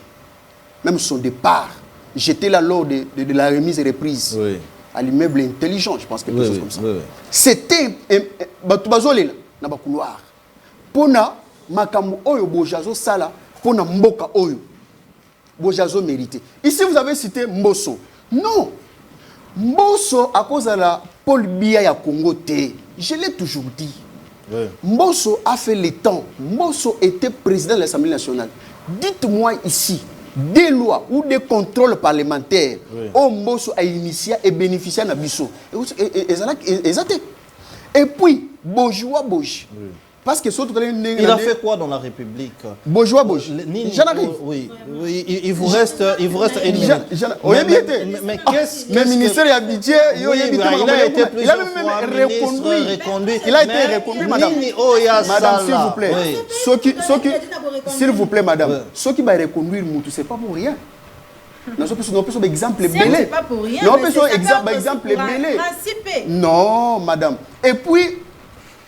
Même son départ, j'étais là lors de la remise et reprise. Oui. À l'immeuble intelligent, je pense, quelque chose comme ça. Oui. C'était Bazol et là, dans le couloir. Pona, Makamu Oyo Bojazo Sala, Pona Mboka Oyo. Bojazo mérité. Ici, vous avez cité Mbosso. Non. Mbosso, à cause de la Paul Biya ya Congo T, je l'ai toujours dit. Oui. Mbosso a fait le temps. Mbosso était président de l'Assemblée nationale. Dites-moi ici, des lois ou des contrôles parlementaires, où Mbosso a initié et bénéficié de Bisso. Et puis, Bojoa Boji. Parce que il a fait quoi dans la République? Bojoa Boji. J'en arrive. Oui. Il vous reste une minute. Mais qu'est-ce que... Le ministère a budget, il a été plusieurs fois reconduit. Il a été reconduit, madame. Madame, s'il vous plaît. S'il vous plaît, madame. Ceux qui vont reconduire, ce n'est pas pour rien. Nous avons exemple belé. C'est pas pour rien. Nous avons exemple belé. Non, madame. Et puis...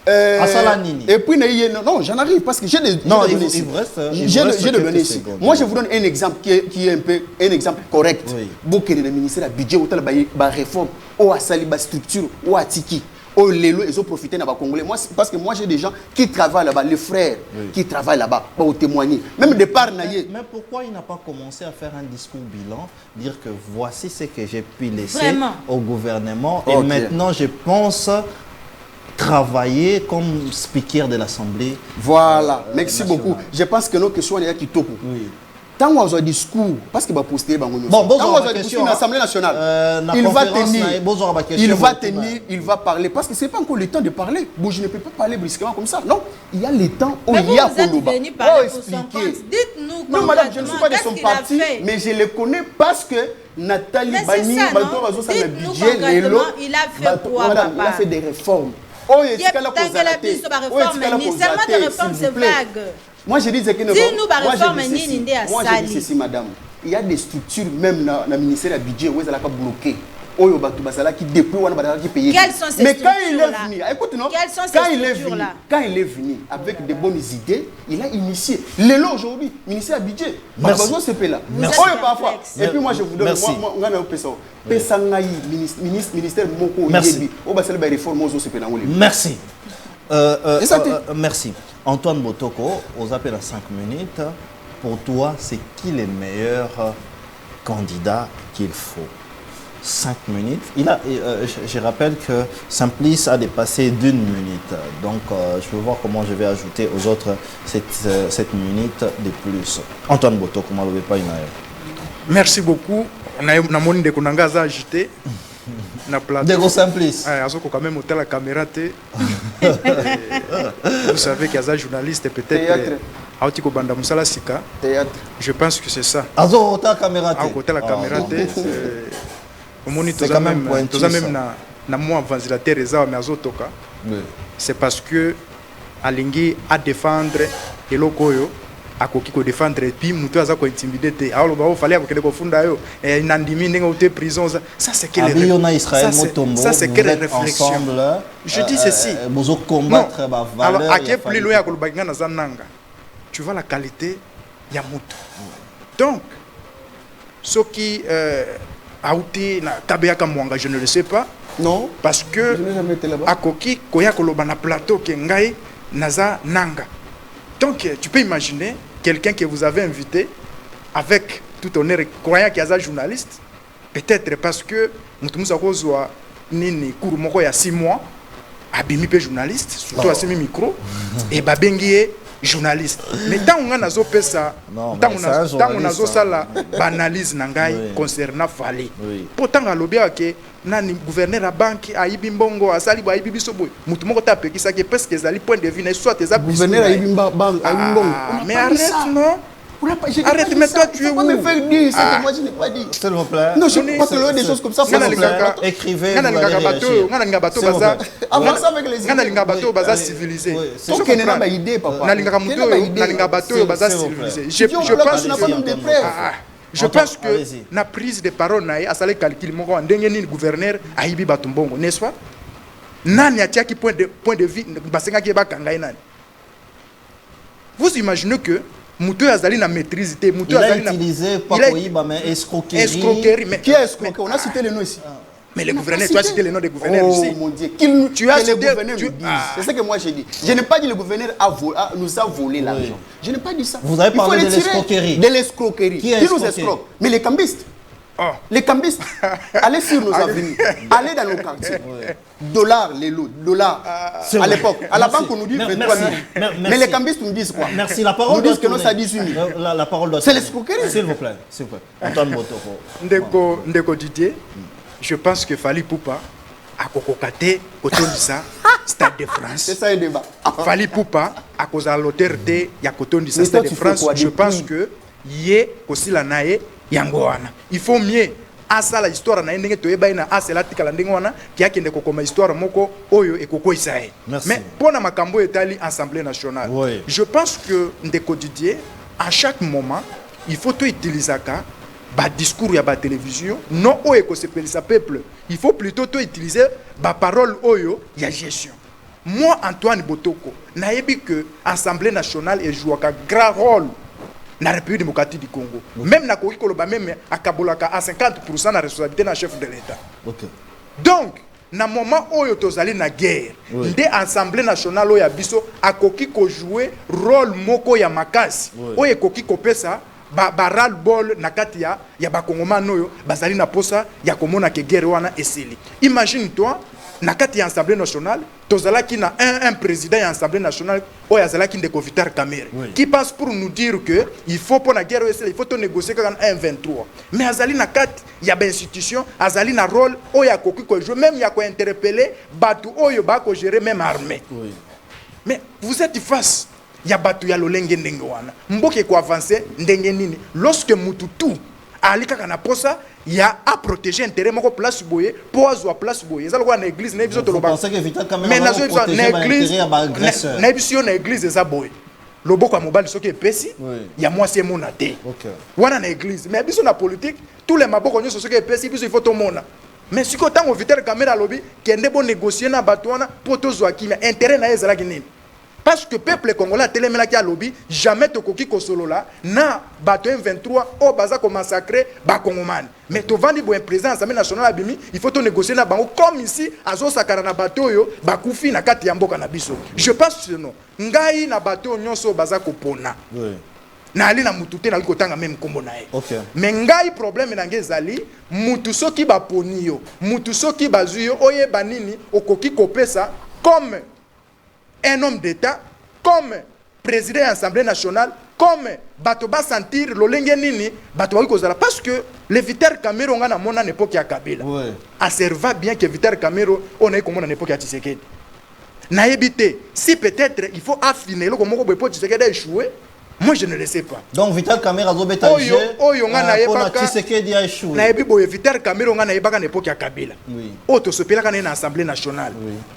et puis, non, j'en arrive parce que j'ai des données ici. J'ai des données ici. Moi, je vous donne un exemple qui est un peu un exemple correct. Beaucoup de ministères du budget, la réforme, ou à sali, la structure, ou à tiki, ou les lois, ils ont profité dans les Congolais. Moi, parce que moi, j'ai des gens qui travaillent là-bas, les frères qui travaillent là-bas, pour témoigner. Même des parts naïe. Mais pourquoi il n'a pas commencé à faire un discours bilan, dire que voici ce que j'ai pu laisser au gouvernement et maintenant, je pense travailler comme speaker de l'Assemblée. Voilà, merci beaucoup. Je pense que nos questions sont qui topent. Oui. Tant qu'on a un discours, parce qu'il va poster, quand on a un discours à l'Assemblée nationale, il va parler, parce que ce n'est pas encore le temps de parler. Bon, je ne peux pas parler brusquement comme ça. Non, il y a le temps où il y a pour nous expliquer. Dites-nous, non, madame, je ne suis pas de son parti, mais je le connais parce que Nathalie Bani, il a fait quoi, papa? Il a fait des réformes. Moi je dis que moi je dis ceci, madame. Il y a des structures même dans le ministère du budget où ils sont bloqués. Mais quand il est venu, écoute, non, quand il est venu avec de bonnes idées, il a initié. Le lot aujourd'hui, ministère du budget. Et puis moi je vous donne ministère merci. Merci. Antoine Botoko, aux appels à 5 minutes. Pour toi, c'est qui les meilleurs candidats qu'il faut? 5 minutes. Je rappelle que Simplice a dépassé d'1 minute. Donc, je vais voir comment je vais ajouter aux autres cette minute de plus. Antoine Botoko, comment le pas merci beaucoup. On a mon de ajouté. Dego Simplice. Quand même au la caméra. Vous savez qu'il y a un journaliste peut-être. Je pense que c'est ça. La caméra. C'est quand même pointu. C'est parce que Alingi a défendre et lokoyo a kokiko défendre et puis mutu aza ko intimider alors ba fallait ko ko funda yo et nandimi ndenge ou prison ça c'est quelle réflexion. Je dis ceci. Bozo combattre ba valeur. Alors à quel plus loin ko baganga na zananga. Tu vois la qualité ya mutu. Donc ce qui Aouti na Tabeaka Mwanga, je ne le sais pas. Non. Parce que à Koki, Koya Koloba na plateau, Kengai, naza nanga. Donc tu peux imaginer quelqu'un que vous avez invité avec tout honneur, croyant qu'il y a un journaliste, peut-être parce que nous avons nini cours moko ya 6 mois, abimi pe journaliste, surtout à semi micro, et babengi journaliste. Mais tant on a zo pesa, tant on a zo sala analyse nangai concernant Fally. Pourtant à lobia que nani gouverneur à banque a ibimbongo a sali ba ibibiso boy. Mutu moko tape ki ça que parce que zali point de vue na soit tes gouverneur a ibimbongo. Mais arrête non. Arrête, mais toi tu es où? Pas me faire dire ce que moi je n'ai pas dit. S'il vous plaît. Non, je ne pas te donner des choses comme ça. Écrivez. Avance avec les idées. Nalinga bateau baza civilisé. Donc il n'y a pas d'idée, papa. Nalinga bateau baza civilisé. Je pense que la prise de parole naïe a salé calcul moko ndenge ni gouverneur ayibi batumbongo, n'est-ce pas? Nani atiaki point de vue basenga ki ba kanga nani. Vous imaginez que Moutou Azali n'a maîtrise. Il a utilisé escroquerie. Mais qui est escroqué? On a cité les noms ici. Mais le gouverneur, tu as cité les noms des gouverneurs ici. Oh mon Dieu, tu as cité le gouverneur. C'est ce que moi j'ai dit. Je n'ai pas dit le gouverneur nous a volé l'argent. Je n'ai pas dit ça. Vous avez parlé de l'escroquerie. De l'escroquerie. Qui nous escroque? Mais les cambistes. Les cambistes, allez sur nos avenues, allez dans nos quartiers. Dollars, les lots, dollars. À l'époque, à la banque, on nous dit 23 000. Mais les cambistes nous disent quoi? Merci, la parole. Nous disent que nous, ça dit 18 000. La parole doit. C'est l'escroquerie. S'il vous plaît, s'il vous plaît. Antoine Botoko. Ndeko Didier, je pense que Fally Poupa a kokokate autour de ça, Stade de France. C'est ça le débat. Fally Poupa a cause à l'autorité, il y a autour de ça, Stade de France. Je pense que yé aussi la nae. Il faut mieux asa la histoire na ndenge toyeba ina asela tikala ndenge wana ki akende kokoma histoire moko oyo ekoko isae. Mais pour na makambo etali Assemblée nationale. Je pense que Ndeko Didier à chaque moment il faut tout utiliser ba discours ya ba télévision non oyo ko sepelisa peuple. Il faut plutôt tout utiliser ba parole oyo ya gestion. Moi Antoine Botoko nayebi que Assemblée nationale joue un grand rôle na République démocratique du Congo. Même na koki koloba même akabolaka à 50% na responsabilité na chef de l'État. Donc na moment oyo tozali na guerre, nde Assemblée nationale oyo biso akoki ko jouer rôle moko ya makasi. Oyo ekoki kopesa ba ral bol na kati ya ba kongomano oyo bazali na posa ya komona ke guerre wana eseli. Imagine toi na kati ya Assemblée nationale tozalaki na un président ya Assemblée nationale oyo azalaki Ndeko Vital Kamerhe qui passe pour nous dire que il faut pour la guerre il faut négocier quand 1-23 mais azali na kati ya ba institution azali na rôle oyo akoki ko jouer même ya ko interpeller batu oyo ba ko gérer même armée. Mais vous êtes face ya batu ya lolenge ndenge wana mboke ko avancer ndenge nini lorsque mututu alika kana posa ya a protéger intérêt moko place boye pour azwa place boye ezalo kwa na église na biso to loba pensez que Vital Kamerhe mais nazo na église na biso na église eza boye loboko ya mobali soki epesi ya mwasi emona te wana na église mais biso na politique tous les maboko nyonso soki epesi biso il faut tomona mais siko tango Vital Kamerhe alobi kende bo négocier na bato wana po tozwa kimia intérêt na ezalaki nini. Parce que le peuple congolais a tellement qui a lobby, jamais tokoki kosolola na bato M23 au baza ko massacrer ba Congomani. Mais to vandi bo un président de l'Assemblée nationale abimi, il faut to négocier na bango comme ici azo sakana na bato yo ba kufi na kati ya mboka na biso. Je pense que non. Ngai na bato nyonso baza ko pona. Na ali na mutu te na kotanga même kombo na ye. Mais ngai problème na ngezali mutu soki ba poni yo, mutu soki bazui yo oye banini okoki kopesa comme un homme d'État, comme président de l'Assemblée nationale, comme Batoba sentir l'olenge nini, Batoba kozala. Parce que le Vital Kamerhe on a mon époque à Kabila. A serva bien que Vital Kamerhe on a eu comme on époque à Tshisekedi. Naïbité, si peut-être il faut affiner le comment on peut Tshisekedi échouer. Moi je ne le sais pas. Donc Vital Kamerhe a zobeta oyo ngana yeba ka Tshisekedi a échoué. Na yebi boye Vital Kamerhe ngana yeba ka époque ya Kabila. Oto sopela kana na Assemblée nationale.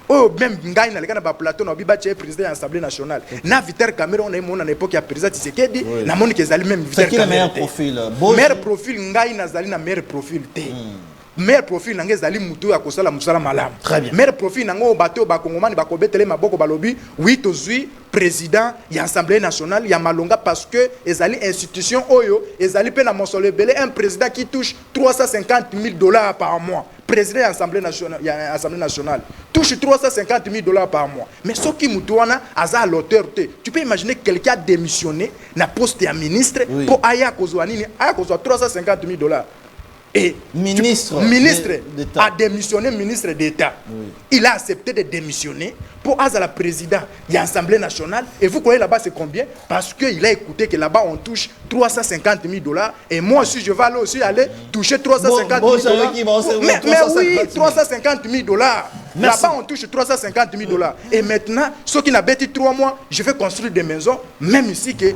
Oh même ngai na lekana ba plateau na biba che président de l'Assemblée nationale. Na Vital Kamerhe on a mon na époque ya président Tshisekedi na moni ke zali même Vital Kamerhe. C'est qui le meilleur profil? Meilleur profil ngai na zali na meilleur profil te. Meilleur profil nange zali mutu ya kosala musala malamu. Meilleur profil nango bato ba kongomani ba kobetele maboko balobi oui tozui président ya Assemblée nationale ya malonga parce que ezali institution oyo ezali pe na mosolo belé un président qui touche $350 000 par mois président de l'Assemblée nationale touche 350 000 $ par mois. Mais ce qui me doit, à l'auteur, tu peux imaginer quelqu'un a démissionné na poste de ministre pour aller à 350 000 $. Et ministre a démissionné, ministre d'État. Oui. Il a accepté de démissionner pour aller à la présidence de l'Assemblée nationale. Et vous croyez là-bas c'est combien? Parce qu'il a écouté que là-bas on touche 350 000 $. Et moi aussi je vais aller aussi toucher 350 000 $. Mais oui, 350 000 $. Là-bas on touche 350 000 $. Et maintenant, ceux qui n'ont pas 3 mois, je vais construire des maisons. Même ici, que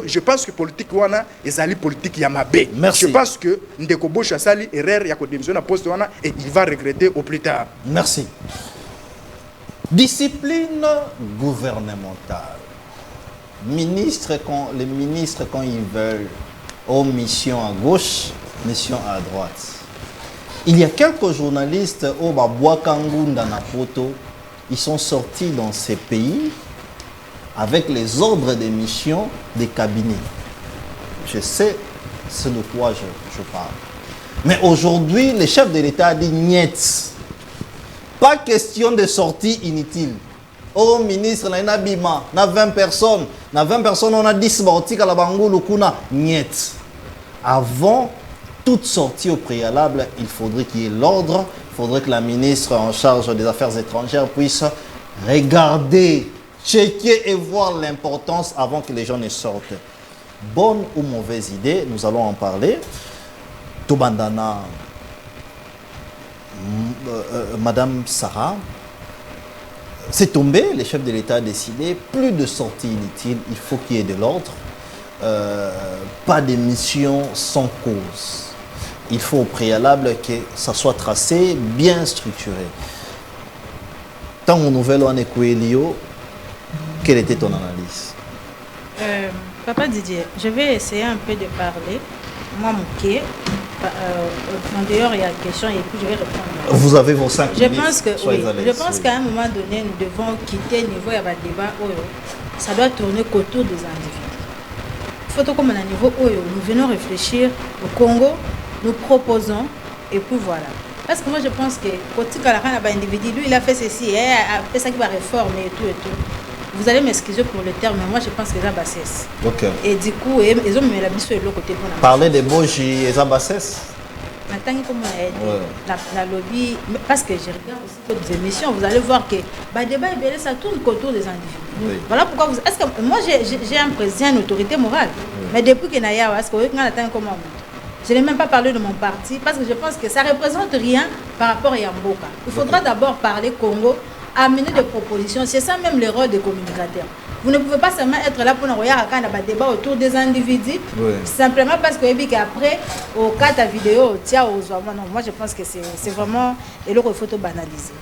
je pense que politique wana ezali politique Yamabe. Je pense que Ndeko Bosh a sali erreur ya ko démissionner poste wana et il va regretter au plus tard. Merci. Discipline gouvernementale. Les ministres, quand ils veulent, aux missions à gauche, mission à droite. Il y a quelques journalistes au Babouakangunda Napoto, ils sont sortis dans ces pays avec les ordres de mission des cabinets. Je sais ce de quoi je parle. Mais aujourd'hui, le chef de l'État a dit niet. Pas question de sortie inutile. Oh ministre, il y a bima, il y a 20 personnes. Il y a 20 personnes, on a 10 sorties à la Bangoulou, niet. Avant toute sortie au préalable, il faudrait qu'il y ait l'ordre, il faudrait que la ministre en charge des Affaires étrangères puisse regarder, checker et voir l'importance avant que les gens ne sortent. Bonne ou mauvaise idée, nous allons en parler. Tobandana, Madame Sarah, c'est tombé, le chef de l'État a décidé, plus de sorties inutiles, il faut qu'il y ait de l'ordre, pas de mission sans cause. Il faut au préalable que ça soit tracé, bien structuré. Tant aux nouvelles on est Coelho, quelle était ton analyse? Papa Didier, je vais essayer un peu de parler. Moi, mon pied, en dehors, il y a une question et puis je vais répondre. Vous avez vos 5 minutes. Je pense qu'à un moment donné, nous devons quitter le niveau de débat. Ça doit tourner autour des individus. Il faut comme un niveau où nous venons réfléchir au Congo, nous proposons et puis voilà. Parce que moi je pense que lui il a fait ceci, il a fait ça qui va réformer et tout et tout. Vous allez m'excuser pour le terme, mais moi je pense que c'est bassesse. Okay. Et du coup, ils ont mis la mission de l'autre côté. Parler des boji et bassesse. Maintenant, comme la lobby, parce que je regarde aussi d'autres émissions, vous allez voir que le débat ça tourne autour des individus. Oui. Voilà pourquoi vous. Est-ce que moi j'ai un président, une autorité morale, mais depuis qu'il y a, est-ce que vous avez comment? Je n'ai même pas parlé de mon parti parce que je pense que ça ne représente rien par rapport à Yamboka. Il faudra d'abord parler Congo, amener des propositions. C'est ça même le rôle des communicateurs. Vous ne pouvez pas seulement être là pour nous regarder un débat autour des individus, simplement parce que après, au cas de la vidéo, moi je pense que c'est vraiment et là il faut tout banaliser.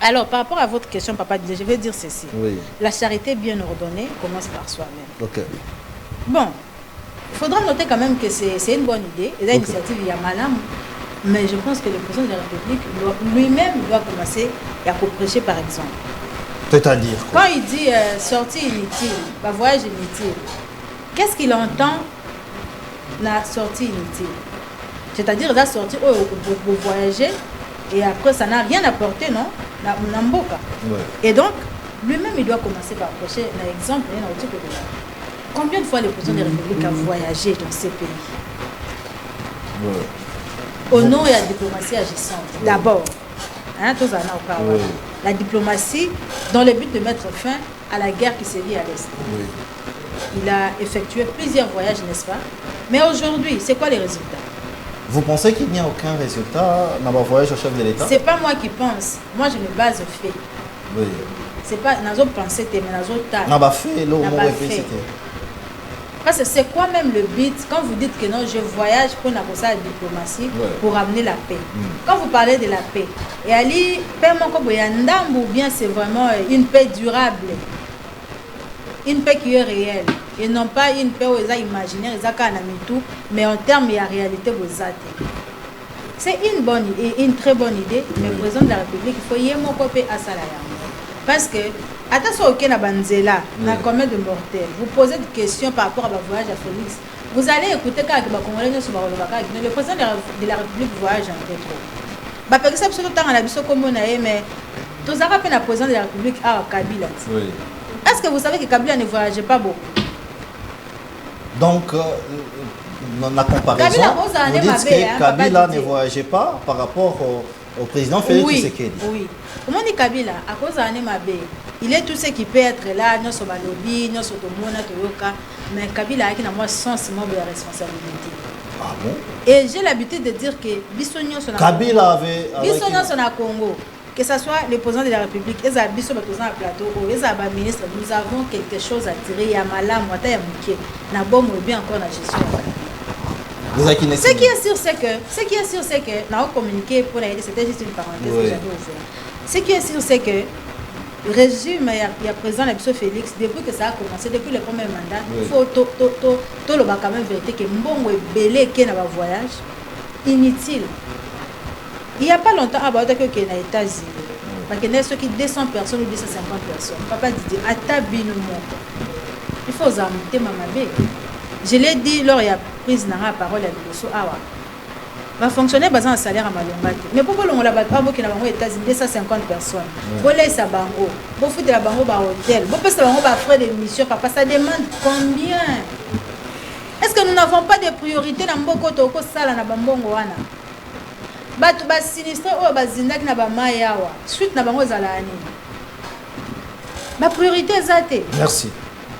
Alors par rapport à votre question, Papa, je vais dire ceci. Oui. La charité bien ordonnée commence par soi-même. Okay. Bon. Il faudra noter quand même que c'est une bonne idée. Et l'initiative, il y a Malam. Mais je pense que le président de la République lui-même doit commencer à prêcher, par exemple. C'est-à-dire quoi? Quand il dit sortie inutile, voyage inutile, qu'est-ce qu'il entend la sortie inutile? C'est-à-dire la sortie vous voyager et après ça n'a rien apporté, non? Et donc, lui-même il doit commencer par prêcher. Par exemple, il y a un autre côté. Combien de fois le président de la République a voyagé dans ces pays? Au nom de la diplomatie agissante, d'abord. La diplomatie dans le but de mettre fin à la guerre qui sévit à l'Est. Il a effectué plusieurs voyages, n'est-ce pas? Mais aujourd'hui, c'est quoi les résultats? Vous pensez qu'il n'y a aucun résultat dans votre voyage au chef de l'État? C'est pas moi qui pense. Moi, je me base au fait. Oui. C'est pas dans pensée, mais dans autre tas. Fait. Parce que c'est quoi même le but quand vous dites que non, je voyage pour la diplomatie, pour amener la paix. Quand vous parlez de la paix, et Ali, paix ou bien c'est vraiment une paix durable, une paix qui est réelle, et non pas une paix où ils ont imaginaire, ils ont tout, mais en termes de la réalité, vous êtes. C'est une bonne idée, une très bonne idée, mais le président de la République, il faut y aller à Salaya. Parce que attention au Kenya Banzela, na combien de mortels. Vous posez des questions par rapport à votre voyage à Félix. Vous allez écouter quand le président de la République voyage en trop. Bah parce que ça absolument tant à la biso comme on a mais tous à rappel la président de la République à Kabila. Oui. Est-ce que vous savez que Kabila ne voyageait pas beaucoup? Donc, dans la comparaison, vous dites que Kabila ne voyageait pas par rapport au président Félix Tshisekedi. Oui. Comment dit Kabila? À cause d'Anne Mabé, il est tout ce qui peut être là, non sur Balobi, non sur Tomona, Toyoka, mais Kabila a qui n'a moi sensiblement de responsabilité. Ah bon? Et j'ai l'habitude de dire que Bissonio son Kabila avait Bissonio son à Congo, que ce soit le président de la République, les Abisso Batozan à plateau, les ministres, nous avons quelque chose à tirer. Il y a Malam, Wata Yamouké, Nabom ou bien encore la gestion. Ce qui est sûr, c'est que, nous avons communiqué pour l'aider, c'était juste une parenthèse que j'avais ouverte. Ce qui est sûr, c'est que le régime, il y a président Labso Félix, depuis que ça a commencé, depuis le premier mandat, il faut tout le quand même vérité que Mbongo est belé qui est dans le voyage, inutile. Il n'y a pas longtemps, à Baouta qui est aux États-Unis, parce qu'il y a ceux qui 200 personnes ou 250 personnes. Papa dit, à ta vie, il faut amener Mamabé. Je l'ai dit lors il y a prise la parole à Biloso Awa. Va fonctionner basé un salaire à Malonga. Mais pourquoi on l'a pas beaucoup dans les États-Unis 250 personnes. Vous laissez à Bango, vous foutez la Bango par hôtel, vous passez la Bango par frais d'émission, papa ça demande combien? Est-ce que nous n'avons pas de priorité dans Mboko Toko Sala na Bambongo wana? Batu ba sinistre o ba zindak na ba mayawa. Suite na Bango zalani. Ma priorité est zate. Merci.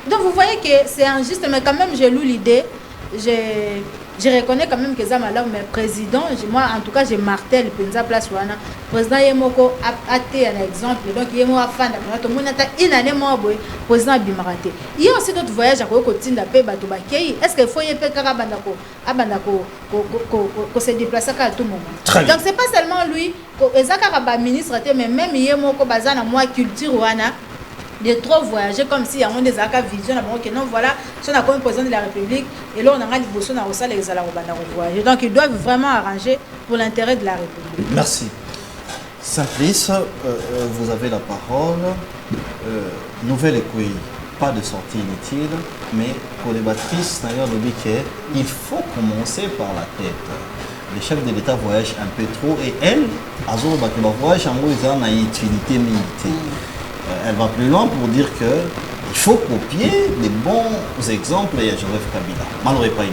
Donc vous voyez que c'est injuste, mais quand même j'ai lu l'idée, je reconnais quand même que ça m'a l'air, mais président, moi en tout cas j'ai martelé Penza Place Wana, président Yemoko a été un exemple, donc Yemo a fan tout le monde a une année moins boy, président Bimaraté. Il y a aussi d'autres voyages à côté de la paix, Batobakei. Est-ce qu'il faut y faire Karabandako, Abandako, se déplacer à tout moment? Donc c'est pas seulement lui, Ezakara ministre, mais même Yemoko Bazana, moi culture Wana. De trop voyager comme si y a des vision que non voilà si on a comme président de la République et là on a dit bosso na osala les ala voyager donc ils doivent vraiment arranger pour l'intérêt de la République. Merci. Simplice, vous avez la parole. Nouvelle écouille, pas de sortie inutile, mais pour les battrices d'ailleurs il faut commencer par la tête. Le chef de l'État voyage un peu trop et elle, à Zoro Bakeba voyage en gros ils ont une utilité militaire. Elle va plus loin pour dire qu'il faut copier les bons exemples de Joseph Kabila. Malheureusement pas une.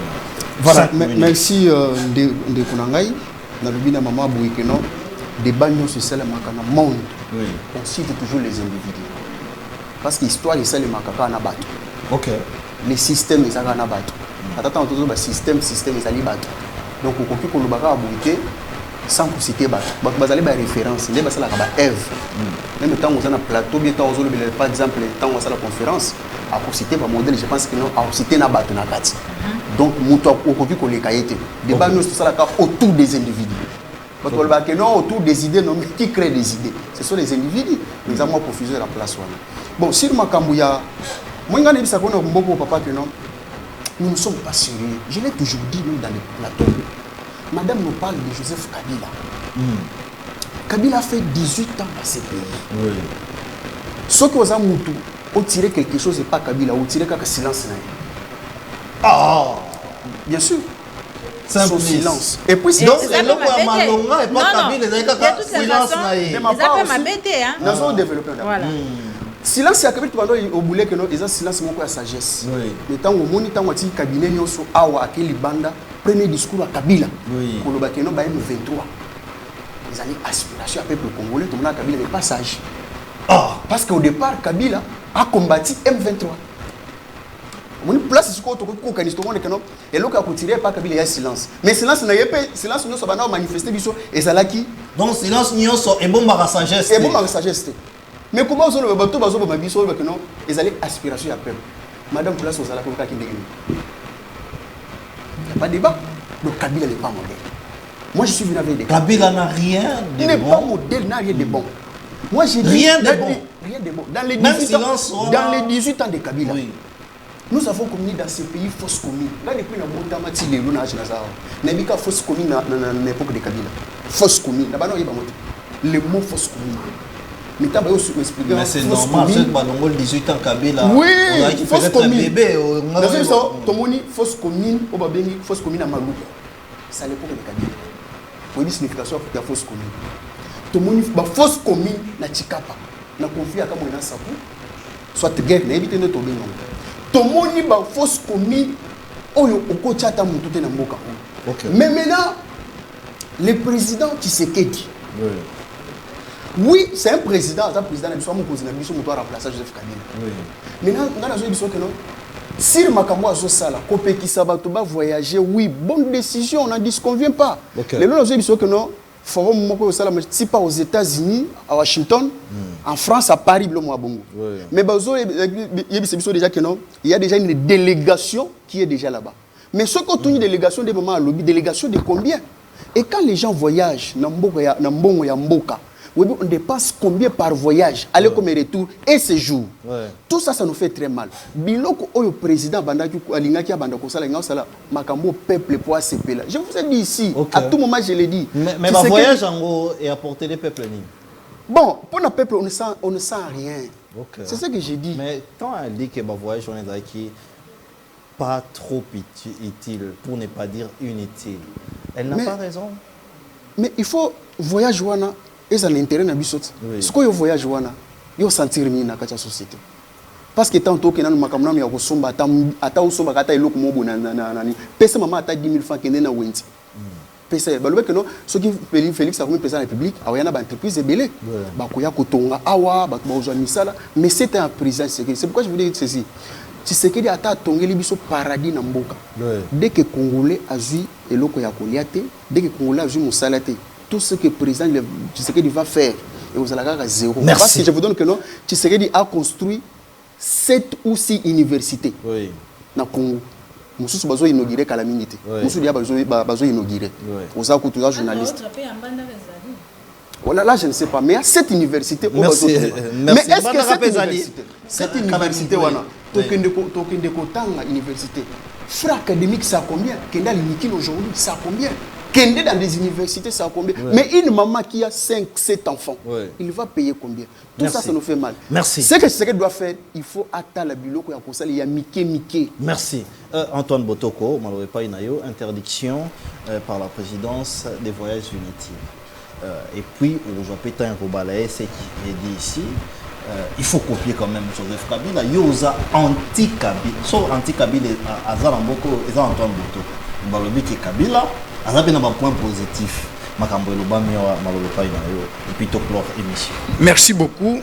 Voilà, merci de Kunangai. Dans le but de Maman Bouikeno, des bagnos sur celle dans le monde. On cite toujours les individus. Parce que l'histoire est celle de Makaka na bateau. Ok. Les systèmes ils sont na bateau. Attends, toujours le système ils sont bateau. Donc on copie qu'on le baka Bouike. Sans citer bateau. Vous avez des références. Vous avez des Ève. Même quand vous avez un plateau, par exemple, quand vous avez la conférence, à citer un modèle, je pense que nous avons cité un bateau. Donc, nous avons vu qu'on les cahiers. Des bateaux, tout ça autour des individus. Non, autour des idées, non, qui crée des idées? Ce sont les individus. Nous avons profusé la place. Bon, si nous avons nous ne sommes pas sérieux. Je l'ai toujours dit, nous, dans les plateaux. Madame nous parle de Joseph Kabila. Kabila fait 18 ans dans ce pays. Oui. Ceux qui ont tiré quelque chose et pas Kabila, ont tiré quelque silence. Ah, bien sûr. Son silence. Et puis c'est là où Malonga et pas Kabila, silence. Nous avons développé. Silence, c'est au boulet que nous avons silence, c'est la sagesse. Mais tant que nous avons dit cabinet, nous avons dit premier discours à Kabila. Pour le Bakeno, M23. Ils avaient aspiration à peuple congolais, tout le monde a Kabila, mais pas sage. Parce qu'au départ, Kabila a combattu M23. On place ce qu'on a dit, et là, on a tiré par Kabila, il y a silence. Mais silence, silence, nous avons manifesté, et ça là qui. Donc, silence, nous avons bon par sagesse. Et bon par sagesse. Mais comment on a bateau, ils allaient aspiration à peuple. Madame Place, on a la convocation qui il n'y a pas de débat. Donc Kabila n'est pas modèle. Moi je suis venu avec des. Kabila n'a rien de bon. Il n'est pas modèle, n'a rien de bon. Moi j'ai rien de bon. Rien de bon. Dans les 18 ans de Kabila, nous avons commis dans ce pays fausse commune. Là depuis la montamati les luna Nazar. N'habika fausse commune dans l'époque de Kabila. Fausse commune. Là-bas non il va monter. Le mot fausse commune. Mais c'est normal, c'est 18 ans Kabila. Oui, on fausse commune. Bébé, fausse commune, fausse commune à Maloukou. C'est à l'époque de Kabila. pour une signification de la fausse commune. Tout le monde a fausse commune na Chikapa, na conflit avec moi na Sapu, soit guerre, na éviter de tomber non. Tout le monde a fausse commune, oyo okochata mutote na mboka. Mais maintenant, le président Tshisekedi. Oui, c'est un président, c'est un président, il faut remplacer Joseph Kabila. Maintenant, on a besoin de si le Makambo a ça, Kopé qui va voyager, oui, bonne décision, on n'en disconvient pas. Les gens ont besoin que non, si pas aux États-Unis, à Washington, en France, à Paris, mais il y a déjà une délégation qui est déjà là-bas. Mais ce qu'on une délégation des moments à lobby, délégation de combien? Et quand les gens voyagent, on dépasse combien par voyage, aller comme retour et séjour. Tout ça, ça nous fait très mal. Biloko le président Makambo peuple pour ACP là. Je vous ai dit ici, à tout moment je l'ai dit. Mais le voyage en gros et apporter les peuples. Bon, pour le peuple, on ne sent rien. C'est ce que j'ai dit. Mais quand on dit que le voyage on est qui pas trop utile, pour ne pas dire inutile, elle n'a pas raison. Mais il faut voyage wana et ça l'intérêt na bisot. Ce que yo voyage wana, yo sentir mi na kacha société. Parce que tant que nan makamna ya kosomba ata usomba kata eloko mobo na pesa mama ata 10 000 francs kende na wenti. Pesa ba lobe que non ce qui Félix a comme président de la République awayana ba entreprise ebele ba koya kotonga awa ba bazwa misala mais c'était un président secret. C'est pourquoi je voulais dire ceci. Tshisekedi ata tongeli biso paradis na mboka. Dès que Congolais azui eloko ya koliate, dès que Congolais azui musalate, tout ce que le président Tshisekedi va faire, et vous allez à zéro. Merci. Parce que je vous donne que non, Tshisekedi a construit 7 ou 6 universités dans le Congo. Nous avons inauguré Calamité. Nous avons inauguré. Vous avez tous les journalistes. Voilà, là je ne sais pas, mais il y a 7 universités. Merci. Mais est-ce que cette université, université, frais académique, ça a combien? Kenda l'iniquine aujourd'hui, ça a combien? Kende dans des universités, ça a combien? Mais une maman qui a 5-7 enfants, il va payer combien? Tout ça, ça nous fait mal. Merci. Ce que Tshisekedi doit faire, il faut attendre la biloko, il y a Mickey. Merci. Antoine Botoko, malheureusement, interdiction par la présidence des voyages inutiles. Et puis, aujourd'hui, un Robalae, c'est qui est dit ici. Il faut copier quand même Joseph Kabila. Yosa anti-Kabila. Sauf anti-Kabila, Azalamboko, et Antoine Botoko. On va le dire que Kabila. Il y a un point positif. Et puis, émission. Merci beaucoup.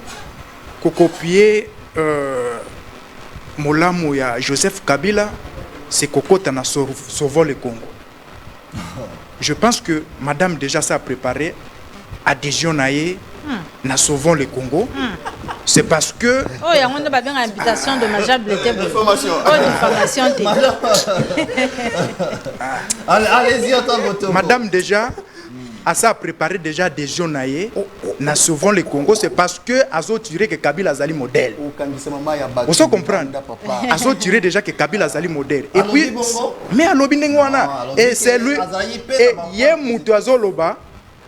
Copier Molamu ya Joseph Kabila, c'est Kokota na sauvant le Congo. Je pense que madame déjà ça a préparé adhésion naé na sauvant le Congo. C'est parce que oh il y a une invitation de majable information. Allez-y, attends. Madame déjà a ça préparé déjà adhésion naé na sauvant le Congo, c'est parce que azo tiré que Kabila azali modèle. On se comprend. Azo tiré déjà que Kabila azali modèle. Et puis mais à l'obinengwana et c'est lui et yé muto azoloba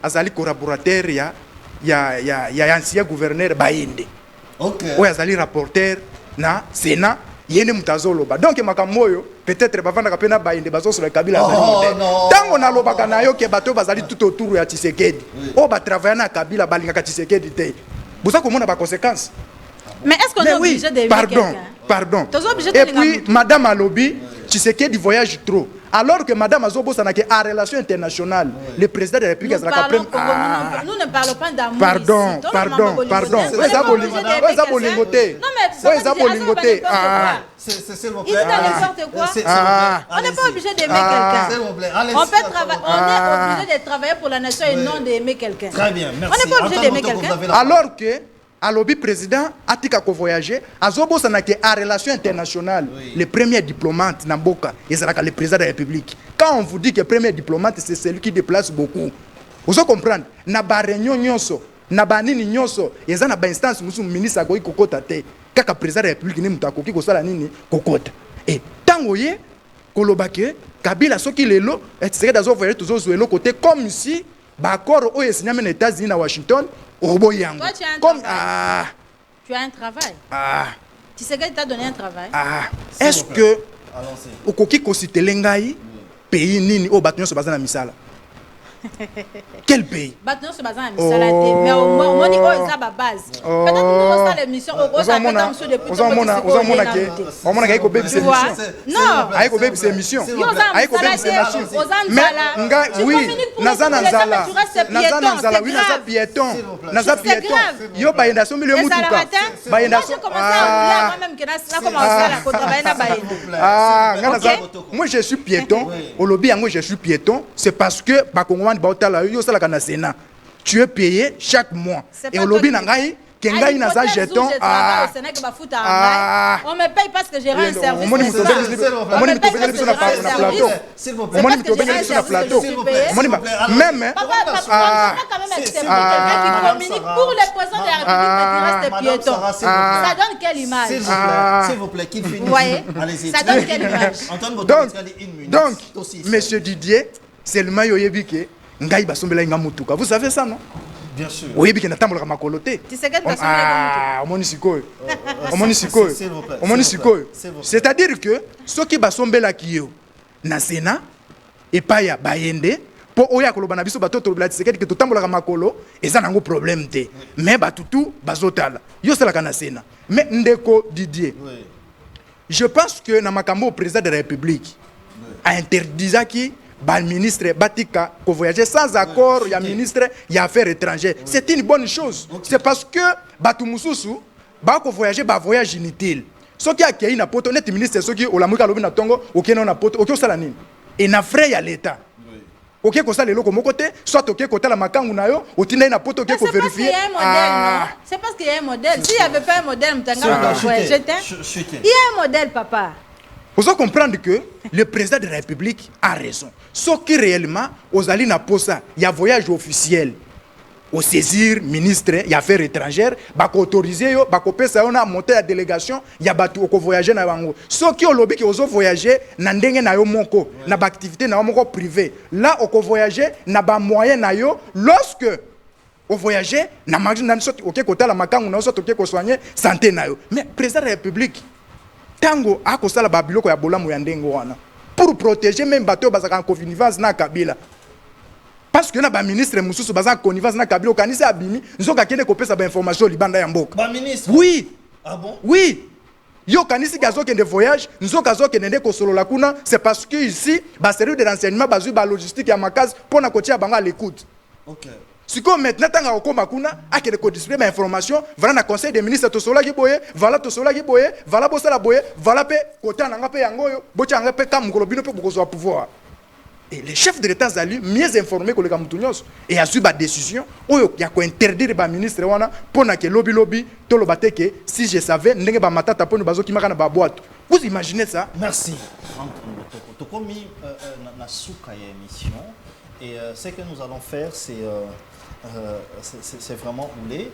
azali collaborateur ya ancien gouverneur Bayende. Oui, azali rapporteur na Sénat yene mutazoloba. Donc makamoyo peut-être bavanda kapena Bayende bazo sur le Kabila azali modèle. Tango na lobaka na yo ke bato bazali tout autour ya Tshisekedi. O ba travailler na Kabila balinga Tshisekedi te. Vous savez comment on a pas conséquences? Mais est-ce qu'on est obligé d'aimer quelqu'un? Pardon. Et puis madame Alobi Tshisekedi voyage trop. Alors que Madame Azobo Sanake a relation internationale, le président de la République nous ne parlons pas d'amour. Pardon. Il est dans n'importe quoi. On n'est pas obligé d'aimer quelqu'un. On est obligé de travailler pour la nation et non d'aimer quelqu'un. Très bien, merci. On n'est pas obligé d'aimer quelqu'un. Alors que à l'objet président Atika ko voyager azobo sanake a relation internationale le premier diplomate Namboka ezalaka le président de la République. Quand on vous dit que le premier diplomate c'est celui qui déplace beaucoup, vous comprenez na ba réunion nyonso na ba nini nyonso ezana ba instance musu ministre akoki kokota te kaka président de la République ne mutakoki ko sala nini kokota et tango ye kolobake Kabila soki lelo et dazo voyager toujours sur le côté comme si ba accord o esigname na États-Unis na Washington. Toi, tu as tu as un travail. Tu sais qu'il t'a donné un travail. Est-ce que au koki kositelengai pays nini o batunyo so bazana misala? Quel pays? Maintenant, c'est basé en salade, mais au moins, on dit que c'est la base. Peut-être que nous, ça l'émission, on ça fait dans ce depuis. On a écouté cette émission. Non. A écouté cette émission. A écouté cette émission. Mais oui, Nazana Nzala. Nazana Nzala, oui, Nazana piéton. Nazana piéton. Yo bayenda so milieu mutuka. Bayenda so. Moi je suis piéton. Au lobby moi je suis piéton, c'est parce que ba Congolais ba otala yo sala kana Sénat. Tu es payé chaque mois. Et au lobby nangai Kengai na za jeton on me paye parce que j'ai un service. On me paye sur plateau. On me paye sur plateau. Même qui communique pour les poissons de la République qui reste piéton. Ça donne quelle image? S'il vous plaît, qu'il finisse. Ça donne quelle image? Donc, monsieur Didier, c'est le maillot yébike. Ngai basombela inga mutuka. Vous savez ça, non? Bien sûr. Oui, bien que natambola makoloté. C'est-à-dire que ceux qui basombela kiyo na Sénat et pas ya bayende pour oya koloba na biso batoto bla tisekedi que totambola makolo eza nango problème te. Mais batutu bazotala. Yo sala kana Sénat. Mais ndeko Didier. Je pense que na makambo président de la République a interdit qui le ministre Batika ko voyager sans accord, il y a ministre, il y a affaires étrangères. C'est une bonne chose. C'est parce que Batu Mususu, ba ko voyager, ba voyage inutile. Ce qui a qui na poto net ministre ce qui o la muka lobi na tongo, OK na poto, OK sala nini. Et na frais ya l'état. OK ko sala loko moko te, soit OK ko tala makangu na yo, otinda na poto OK ko vérifier. C'est parce qu'il y a un modèle. S'il n'y avait pas un modèle, m'tanga voyager. Il y a un modèle, papa. Vous devez comprendre que le président de la République a raison. Ce qui réellement, aux alliés n'a pas ça. Il y a voyage officiel. Au saisir, ministre, il y a affaires étrangères, il y a autorisé, il y a monter la délégation, il y a voyager. Ce qui ont lobby qui ont voyagé, il y a une activité privée. Là, on peut voyager, il y a des moyens. Lorsque on voyage, il y a des moyens de soigner la santé. Mais le président de la République, tango akosala babiloko ya bolamu ya ndengo wana pour protéger même bateau bazaka en connivence na Kabila parce que na ba ministre mususu bazaka en connivence na Kabila kanisa abimi nzoka kende kopesa ba information libanda ya mboka ba ministre oui ah bon oui yo kanisi gazo kende voyage nzoka zo kende kosolola kuna c'est parce que ici ba service de renseignement bazui ba logistique ya makazi pona kotia banga à l'écoute. OK. Si comme maintenant tanga okoma kuna akele ko distribuer information voilà na conseil des ministres tosola ki boye voilà tosola ki boye voilà bosala boye voilà pe kota na ngape yangoyo bocha ngape kam kolobino pe bokozo pouvoir. Et les chefs de l'État zali mieux informés que les Kamutunios et a su ba décision oyo ya ko interdire ba ministre wana pona ke lobby to lobate ke si je savais ndenge ba matata pona bazo ki makana ba boîte. Vous imaginez ça? Merci. To komi na suka ya émission et ce que nous allons faire c'est vraiment oulé.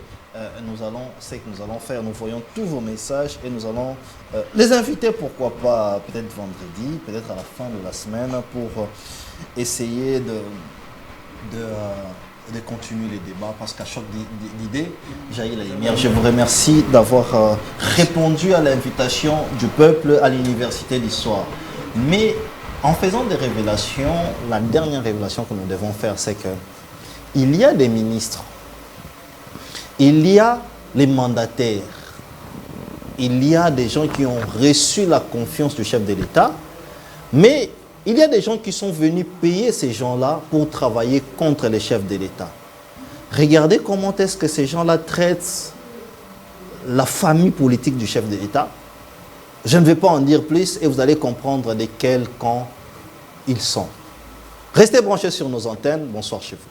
Ce que nous allons faire, nous voyons tous vos messages et nous allons les inviter, pourquoi pas, peut-être vendredi, peut-être à la fin de la semaine, pour essayer de continuer les débats, parce qu'à chaque idée, jaillit la lumière. Je vous remercie d'avoir répondu à l'invitation du peuple à l'université d'histoire. Mais en faisant des révélations, la dernière révélation que nous devons faire, c'est que il y a des ministres, il y a les mandataires, il y a des gens qui ont reçu la confiance du chef de l'État, mais il y a des gens qui sont venus payer ces gens-là pour travailler contre les chefs de l'État. Regardez comment est-ce que ces gens-là traitent la famille politique du chef de l'État. Je ne vais pas en dire plus et vous allez comprendre de quel camp ils sont. Restez branchés sur nos antennes. Bonsoir chez vous.